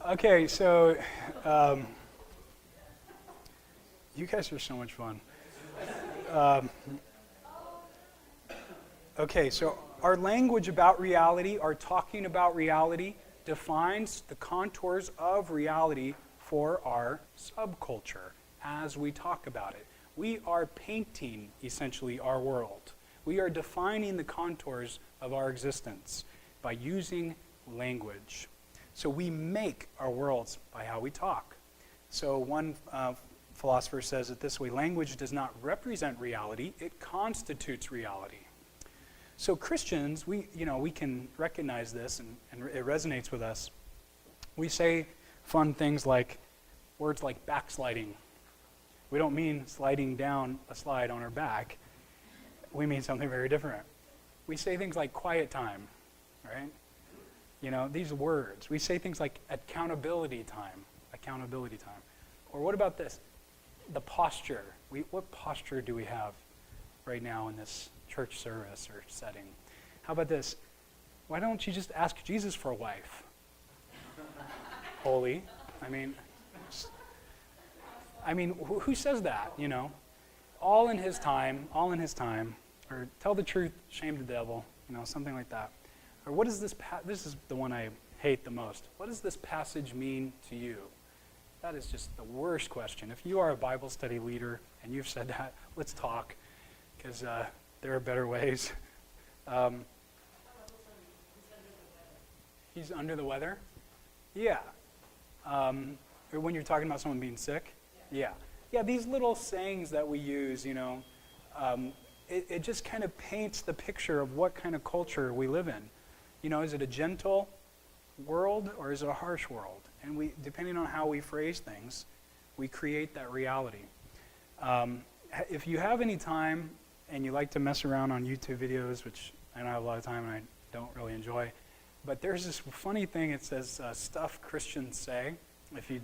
Okay, so you guys are so much fun. Okay, so our language about reality, our talking about reality, defines the contours of reality for our subculture as we talk about it. We are painting, essentially, our world. We are defining the contours of our existence by using language. So we make our worlds by how we talk. So one philosopher says it this way: language does not represent reality, it constitutes reality. So Christians, we can recognize this, and it resonates with us. We say fun things like, words like backsliding. We don't mean sliding down a slide on our back. We mean something very different. We say things like quiet time, right? You know, these words. We say things like accountability time. Or what about this? The posture. What posture do we have right now in this church service or setting? How about this? Why don't you just ask Jesus for a wife? Holy. I mean, who says that, you know? All in his time. Or tell the truth, shame the devil, something like that. Or what is this, this is the one I hate the most. What does this passage mean to you? That is just the worst question. If you are a Bible study leader and you've said that, let's talk, because there are better ways. He's under the weather? Yeah. Or when you're talking about someone being sick? Yeah. Yeah, these little sayings that we use, it just kind of paints the picture of what kind of culture we live in. Is it a gentle world or is it a harsh world? And we, depending on how we phrase things, we create that reality. If you have any time and you like to mess around on YouTube videos, which I don't have a lot of time and I don't really enjoy, but there's this funny thing. It says stuff Christians say. If you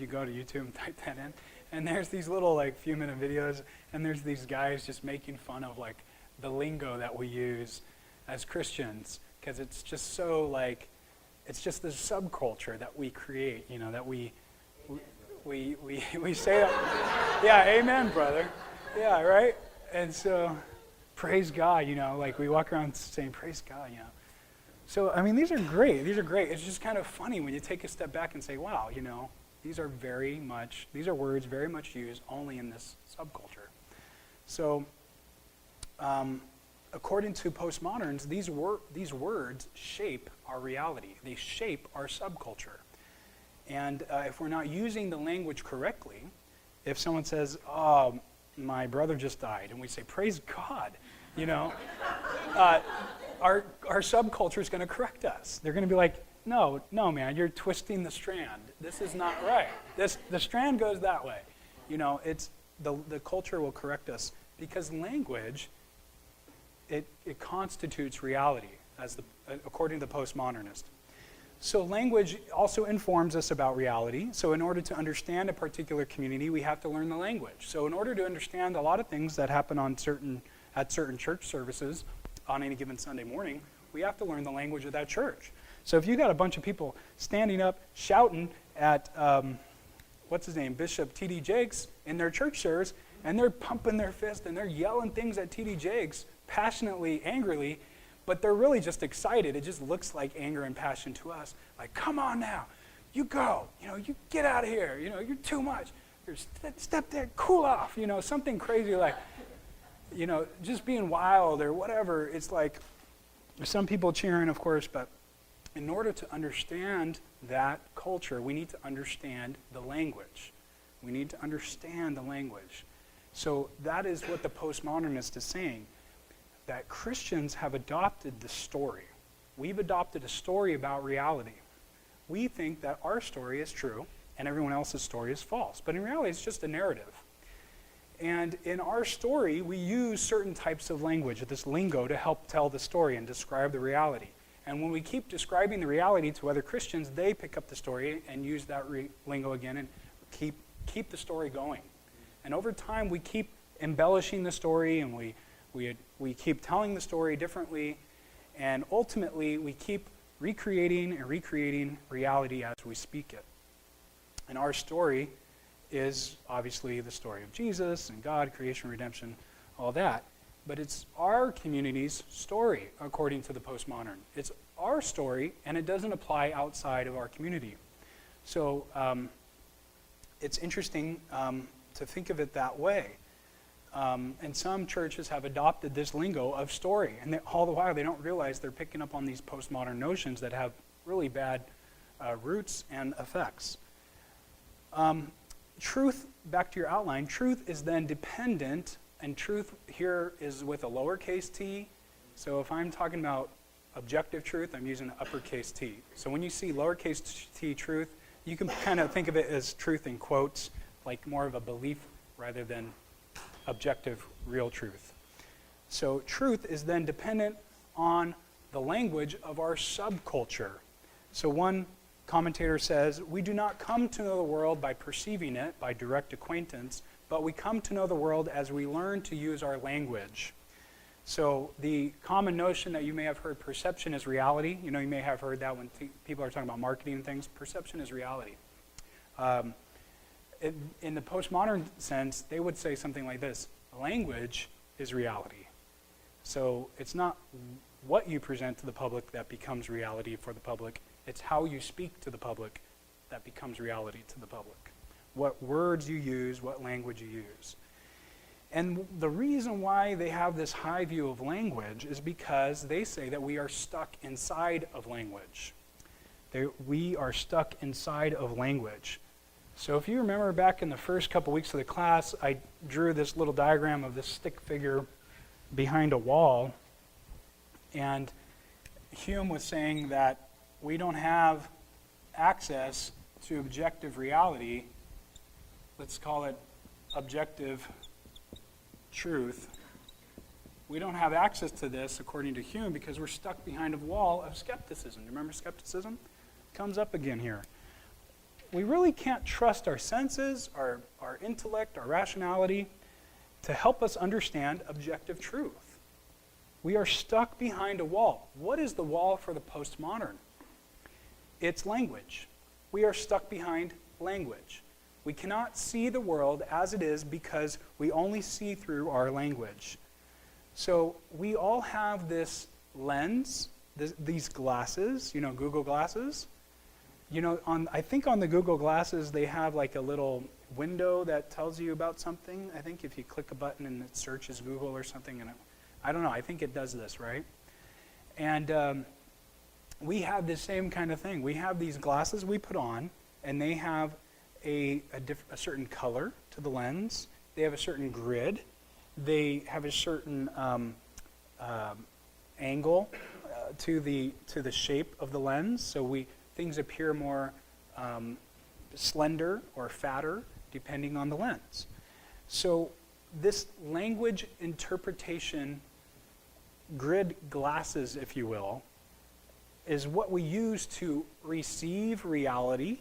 go to YouTube and type that in, and there's these little few minute videos, and there's these guys just making fun of the lingo that we use as Christians, because it's just so it's just this subculture that we create, that we say that. Yeah, amen, brother. Yeah, right. And so, praise God. We walk around saying praise God. So, these are great. These are great. It's just kind of funny when you take a step back and say, wow, these are words very much used only in this subculture. So, according to postmoderns, these words shape our reality. They shape our subculture. And if we're not using the language correctly, if someone says, oh, my brother just died, and we say, praise God, our subculture is going to correct us. They're going to be like, no, man, you're twisting the strand. This is not right. The strand goes that way. It's the culture will correct us because language, it constitutes reality, according to the postmodernist. So language also informs us about reality. So in order to understand a particular community, we have to learn the language. So in order to understand a lot of things that happen at certain church services on any given Sunday morning, we have to learn the language of that church. So if you got a bunch of people standing up shouting at, Bishop T.D. Jakes in their church service, and they're pumping their fist and they're yelling things at T.D. Jakes passionately, angrily, but they're really just excited. It just looks like anger and passion to us. Like, come on now, you go, you get out of here, you're too much. Step there, cool off, something crazy like, just being wild or whatever. It's like some people cheering, of course, but in order to understand that culture, we need to understand the language. We need to understand the language. So that is what the postmodernist is saying, that Christians have adopted the story. We've adopted a story about reality. We think that our story is true and everyone else's story is false. But in reality, it's just a narrative. And in our story, we use certain types of language, this lingo, to help tell the story and describe the reality. And when we keep describing the reality to other Christians, they pick up the story and use that lingo again and keep the story going. And over time, we keep embellishing the story, and we keep telling the story differently, and ultimately, we keep recreating and recreating reality as we speak it. And our story is obviously the story of Jesus and God, creation, redemption, all that. But it's our community's story, according to the postmodern. It's our story, and it doesn't apply outside of our community. So it's interesting to think of it that way. And some churches have adopted this lingo of story, and all the while they don't realize they're picking up on these postmodern notions that have really bad roots and effects. Truth, back to your outline, truth is then dependent, and truth here is with a lowercase t. So if I'm talking about objective truth, I'm using an uppercase t. So when you see lowercase t truth, you can kind of think of it as truth in quotes, like more of a belief rather than objective, real truth. So truth is then dependent on the language of our subculture. So one commentator says, we do not come to know the world by perceiving it, by direct acquaintance, but we come to know the world as we learn to use our language. So the common notion that you may have heard, perception is reality. You may have heard that when people are talking about marketing and things, perception is reality. In the postmodern sense, they would say something like this: language is reality. So it's not what you present to the public that becomes reality for the public. It's how you speak to the public that becomes reality to the public. What words you use, what language you use. And the reason why they have this high view of language is because they say that we are stuck inside of language. We are stuck inside of language. So if you remember back in the first couple weeks of the class, I drew this little diagram of this stick figure behind a wall. And Hume was saying that we don't have access to objective reality. Let's call it objective truth. We don't have access to this, according to Hume, because we're stuck behind a wall of skepticism. Remember skepticism? Comes up again here. We really can't trust our senses, our intellect, our rationality to help us understand objective truth. We are stuck behind a wall. What is the wall for the postmodern? It's language. We are stuck behind language. We cannot see the world as it is because we only see through our language. So we all have this lens, these glasses, Google glasses. I think on the Google glasses they have like a little window that tells you about something. I think if you click a button and it searches Google or something, and I don't know, I think it does this, right? And we have the same kind of thing. We have these glasses we put on, and they have a certain color to the lens. They have a certain grid. They have a certain angle to the shape of the lens. So things appear more slender or fatter depending on the lens. So this language interpretation grid glasses, if you will, is what we use to receive reality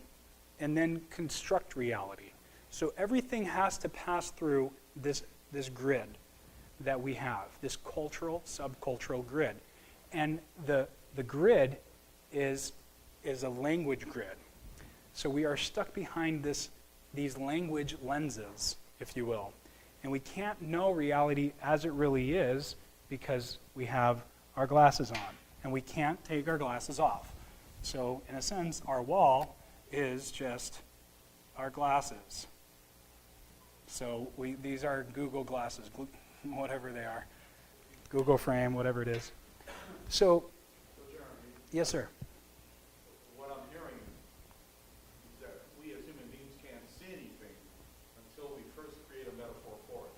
and then construct reality. So everything has to pass through this grid that we have, this cultural, subcultural grid. And the grid is a language grid. So we are stuck behind these language lenses, if you will. And we can't know reality as it really is because we have our glasses on. And we can't take our glasses off. So in a sense, our wall is just our glasses. So these are Google glasses, whatever they are. Google frame, whatever it is. So, yes, sir. What I'm hearing is that we as human beings can't see anything until we first create a metaphor for it.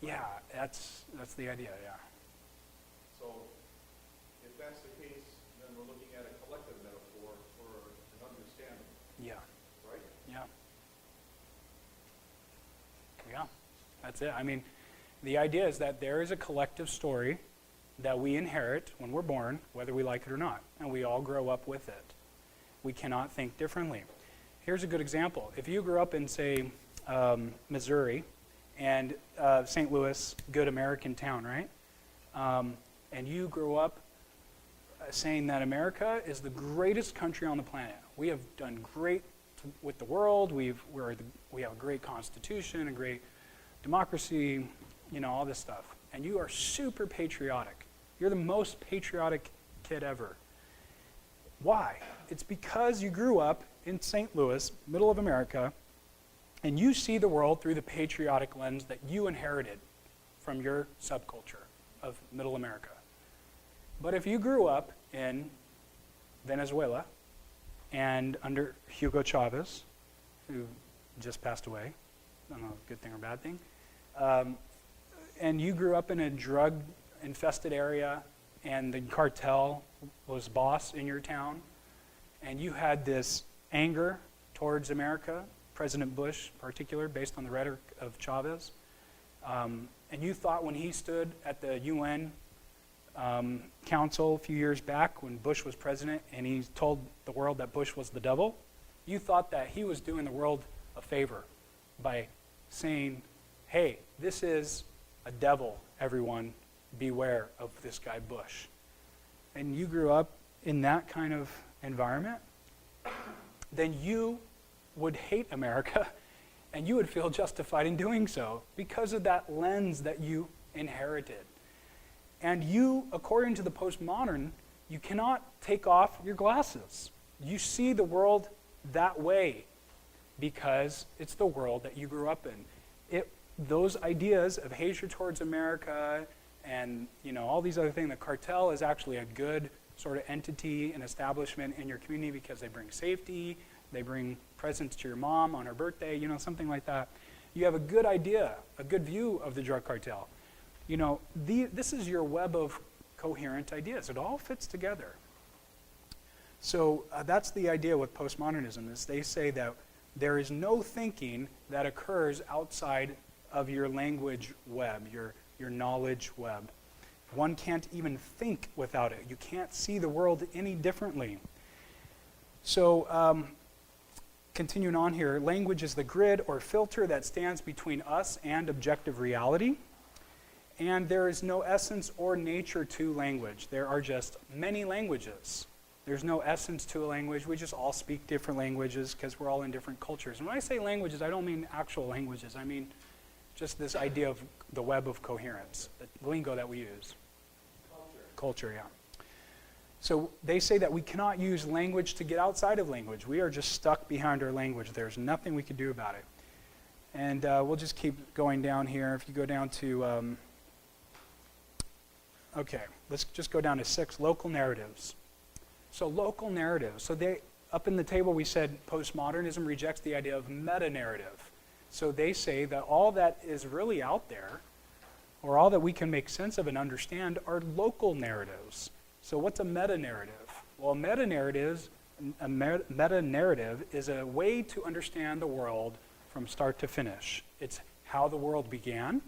Yeah, that's the idea, yeah. So if that's the case, then we're looking at a collective metaphor for an understanding, Yeah, right? yeah. Yeah, that's it. I mean, the idea is that there is a collective story that we inherit when we're born, whether we like it or not, and we all grow up with it. We cannot think differently. Here's a good example. If you grew up in, say, Missouri, and St. Louis, good American town, right? And you grew up saying that America is the greatest country on the planet. We have done great with the world. We have a great constitution, a great democracy, all this stuff. And you are super patriotic. You're the most patriotic kid ever. Why? It's because you grew up in St. Louis, middle of America, and you see the world through the patriotic lens that you inherited from your subculture of middle America. But if you grew up in Venezuela and under Hugo Chavez, who just passed away, I don't know, good thing or bad thing, and you grew up in a drug-infested area and the cartel was boss in your town, and you had this anger towards America, President Bush in particular, based on the rhetoric of Chavez, and you thought when he stood at the UN Council a few years back when Bush was president and he told the world that Bush was the devil, you thought that he was doing the world a favor by saying, hey, this is a devil, everyone, beware of this guy Bush. And you grew up in that kind of environment, then you would hate America and you would feel justified in doing so because of that lens that you inherited. And you, according to the postmodern, you cannot take off your glasses. You see the world that way because it's the world that you grew up in. Those ideas of hatred towards America and all these other things, the cartel is actually a good sort of entity and establishment in your community because they bring safety, They bring presents to your mom on her birthday, something like that. You have a good idea, a good view of the drug cartel. This is your web of coherent ideas. It all fits together. So that's the idea with postmodernism, is they say that there is no thinking that occurs outside of your language web, your knowledge web. One can't even think without it. You can't see the world any differently. So continuing on here, language is the grid or filter that stands between us and objective reality. And there is no essence or nature to language. There are just many languages. There's no essence to a language. We just all speak different languages because we're all in different cultures. And when I say languages, I don't mean actual languages. I mean just this idea of the web of coherence, the lingo that we use. Culture, yeah. So they say that we cannot use language to get outside of language. We are just stuck behind our language. There's nothing we can do about it. And we'll just keep going down here. If you go down to, okay, let's just go down to 6, local narratives. So local narratives. So up in the table we said postmodernism rejects the idea of meta-narrative. So they say that all that is really out there, or all that we can make sense of and understand, are local narratives. So what's a meta-narrative? Well, a meta-narrative is a way to understand the world from start to finish. It's how the world began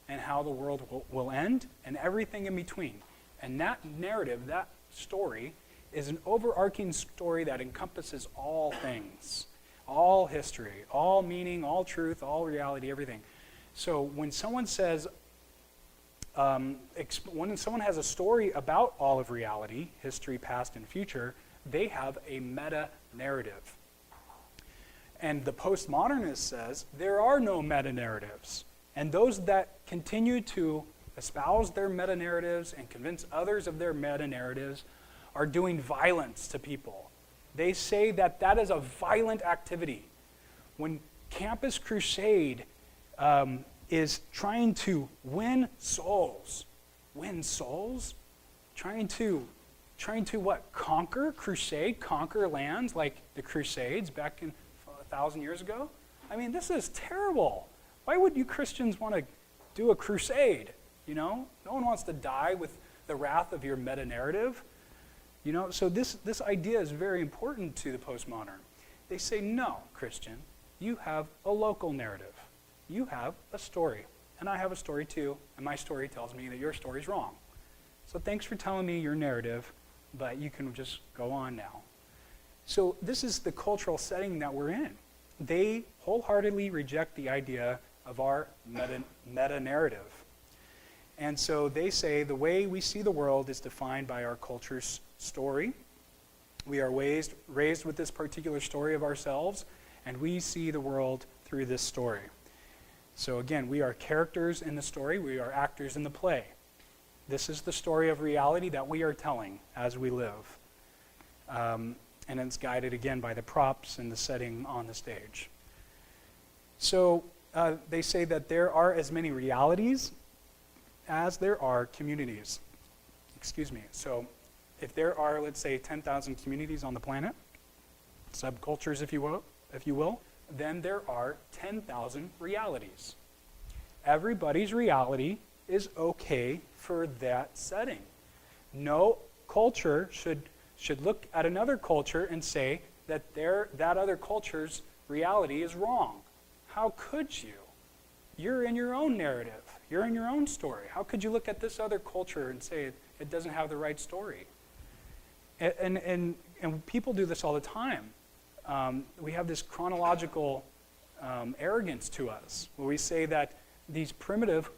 and how the world will end and everything in between. And that narrative, that story, is an overarching story that encompasses all things, all history, all meaning, all truth, all reality, everything. So when someone says, when someone has a story about all of reality, history, past, and future, they have a meta-narrative. And the postmodernist says there are no meta-narratives. And those that continue to espouse their meta-narratives and convince others of their meta-narratives are doing violence to people. They say that that is a violent activity. When Campus Crusade is trying to win souls, trying to what? Crusade, conquer lands like the Crusades back in 1,000 years ago? I mean, this is terrible. Why would you Christians want to do a crusade? No one wants to die with the wrath of your meta-narrative. So this idea is very important to the postmodern. They say, no, Christian, you have a local narrative. You have a story, and I have a story too, and my story tells me that your story's wrong. So thanks for telling me your narrative, but you can just go on now. So this is the cultural setting that we're in. They wholeheartedly reject the idea of our meta-narrative. And so they say the way we see the world is defined by our culture's story. We are raised with this particular story of ourselves, and we see the world through this story. So again, we are characters in the story. We are actors in the play. This is the story of reality that we are telling as we live. And it's guided again by the props and the setting on the stage. So they say that there are as many realities as there are communities. So if there are, let's say, 10,000 communities on the planet, subcultures if you will, then there are 10,000 realities. Everybody's reality is okay for that setting. No culture should look at another culture and say that that other culture's reality is wrong. How could you? You're in your own narrative. You're in your own story. How could you look at this other culture and say it doesn't have the right story? And people do this all the time. We have this chronological arrogance to us, where we say that these primitive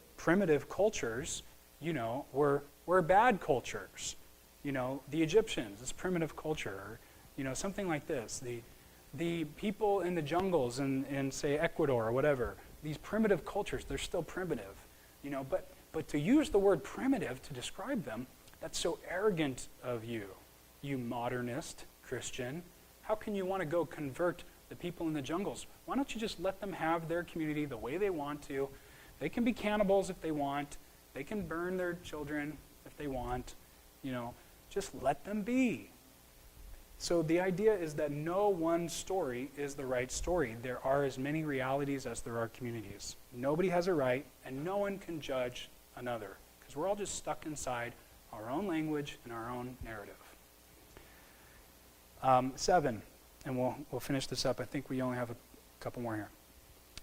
cultures, were bad cultures. The Egyptians, this primitive culture, or, something like this. The people in the jungles in say Ecuador or whatever, these primitive cultures, they're still primitive, but to use the word primitive to describe them, that's so arrogant of you, you modernist Christian. How can you want to go convert the people in the jungles? Why don't you just let them have their community the way they want to? They can be cannibals if they want. They can burn their children if they want. Just let them be. So the idea is that no one story is the right story. There are as many realities as there are communities. Nobody has a right, and no one can judge another, because we're all just stuck inside our own language and our own narrative. 7, and we'll finish this up. I think we only have a couple more here.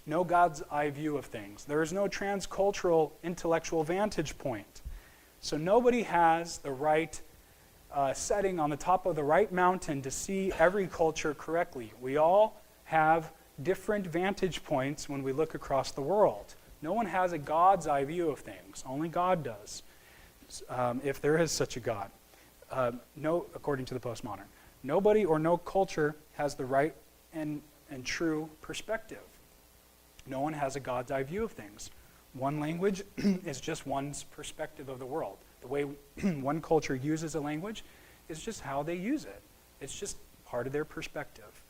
No God's eye view of things. There is no transcultural intellectual vantage point. So nobody has the right setting on the top of the right mountain to see every culture correctly. We all have different vantage points when we look across the world. No one has a God's eye view of things. Only God does, if there is such a God. No, according to the postmodern. Nobody or no culture has the right and true perspective. No one has a God's eye view of things. One language is just one's perspective of the world. The way one culture uses a language is just how they use it. It's just part of their perspective.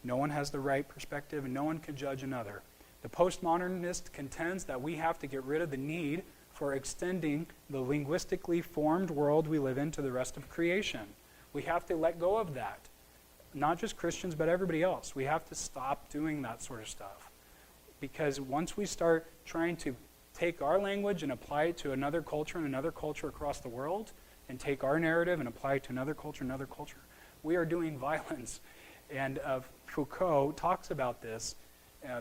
No one has the right perspective, and no one can judge another. The postmodernist contends that we have to get rid of the need for extending the linguistically formed world we live in to the rest of creation. We have to let go of that. Not just Christians, but everybody else. We have to stop doing that sort of stuff. Because once we start trying to take our language and apply it to another culture and another culture across the world, and take our narrative and apply it to another culture, we are doing violence. And Foucault talks about this,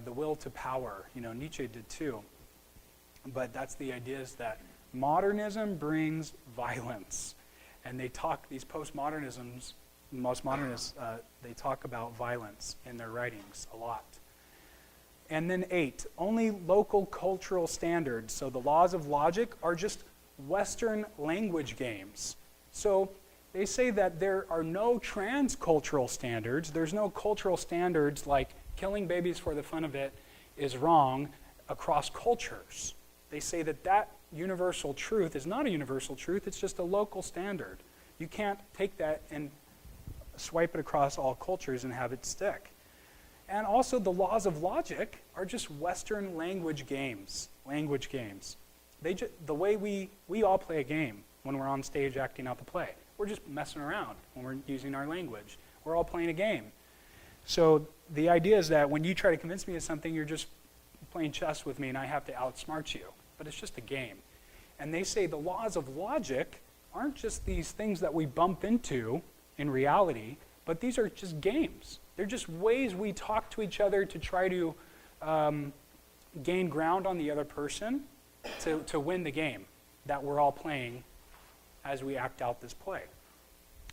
the will to power. Nietzsche did too. But that's the idea, is that modernism brings violence. And these postmodernists, they talk about violence in their writings a lot. And then 8, only local cultural standards. So the laws of logic are just Western language games. So they say that there are no transcultural standards. There's no cultural standards like killing babies for the fun of it is wrong across cultures. They say that universal truth is not a universal truth. It's just a local standard. You can't take that and swipe it across all cultures and have it stick. And also the laws of logic are just Western language games. The way we all play a game when we're on stage acting out the play. We're just messing around when we're using our language. We're all playing a game. So the idea is that when you try to convince me of something, you're just playing chess with me and I have to outsmart you. But it's just a game. And they say the laws of logic aren't just these things that we bump into in reality, but these are just games. They're just ways we talk to each other to try to gain ground on the other person to win the game that we're all playing as we act out this play.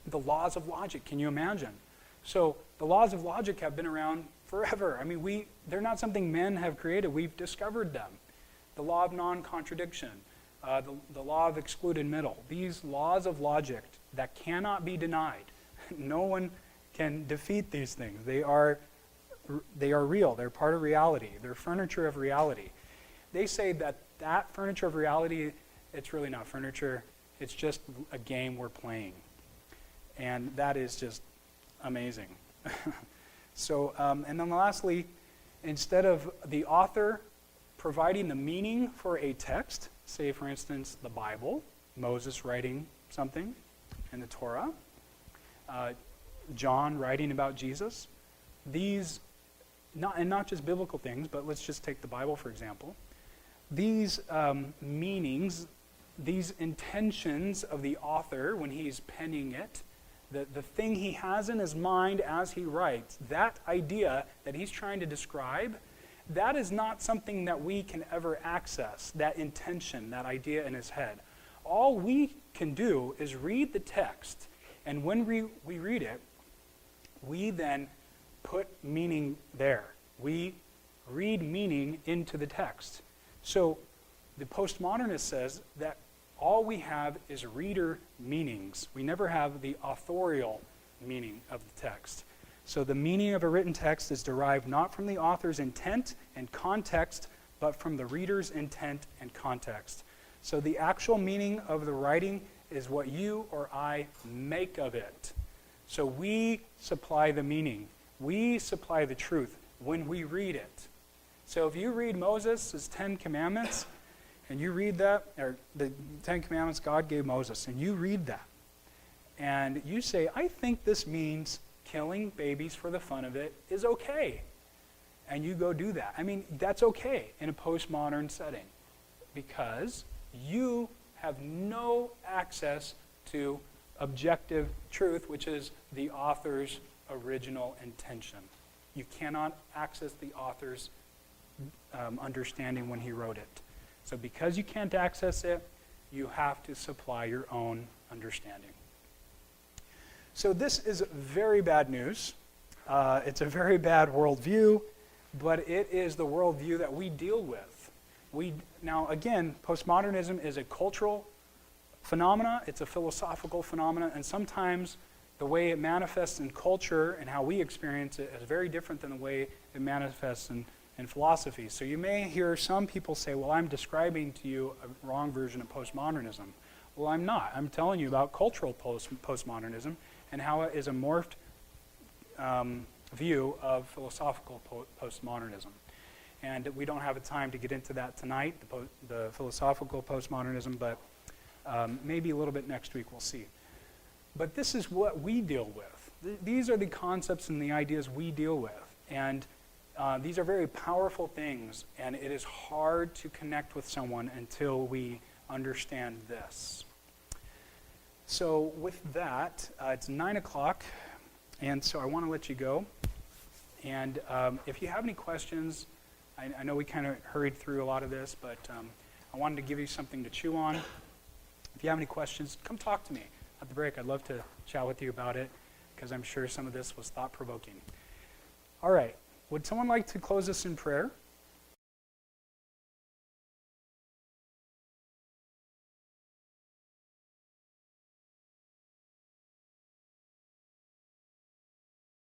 The laws of logic, can you imagine? So the laws of logic have been around forever. I mean, they're not something men have created. We've discovered them. The law of non-contradiction, the law of excluded middle. These laws of logic that cannot be denied. No one can defeat these things. They are real. They're part of reality. They're furniture of reality. They say that furniture of reality, it's really not furniture. It's just a game we're playing. And that is just amazing. So, and then lastly, instead of the author providing the meaning for a text, say for instance the Bible, Moses writing something in the Torah, John writing about Jesus, not just biblical things, but let's just take the Bible for example. These meanings, these intentions of the author when he's penning it, the thing he has in his mind as he writes, that idea that he's trying to describe, that is not something that we can ever access, that intention, that idea in his head. All we can do is read the text, and when we read it, we then put meaning there. We read meaning into the text. So the postmodernist says that all we have is reader meanings. We never have the authorial meaning of the text. So the meaning of a written text is derived not from the author's intent and context, but from the reader's intent and context. So the actual meaning of the writing is what you or I make of it. So we supply the meaning. We supply the truth when we read it. So if you read Moses' 10 Commandments, and you read that, or the 10 Commandments God gave Moses, and you read that, and you say, I think this means killing babies for the fun of it is okay. And you go do that. I mean, that's okay in a postmodern setting because you have no access to objective truth, which is the author's original intention. You cannot access the author's understanding when he wrote it. So because you can't access it, you have to supply your own understanding. So this is very bad news. It's a very bad worldview, but it is the worldview that we deal with. Now, again, postmodernism is a cultural phenomena. It's a philosophical phenomena, and sometimes the way it manifests in culture and how we experience it is very different than the way it manifests in philosophy. So you may hear some people say, well, I'm describing to you a wrong version of postmodernism. Well, I'm not. I'm telling you about cultural postmodernism and how it is a morphed view of philosophical postmodernism. And we don't have a time to get into that tonight, the philosophical postmodernism, but maybe a little bit next week, we'll see. But this is what we deal with. These are the concepts and the ideas we deal with. And these are very powerful things, and it is hard to connect with someone until we understand this. So with that, it's 9 o'clock, and so I want to let you go. And if you have any questions, I know we kind of hurried through a lot of this, but I wanted to give you something to chew on. If you have any questions, come talk to me at the break. I'd love to chat with you about it, because I'm sure some of this was thought-provoking. All right. Would someone like to close us in prayer?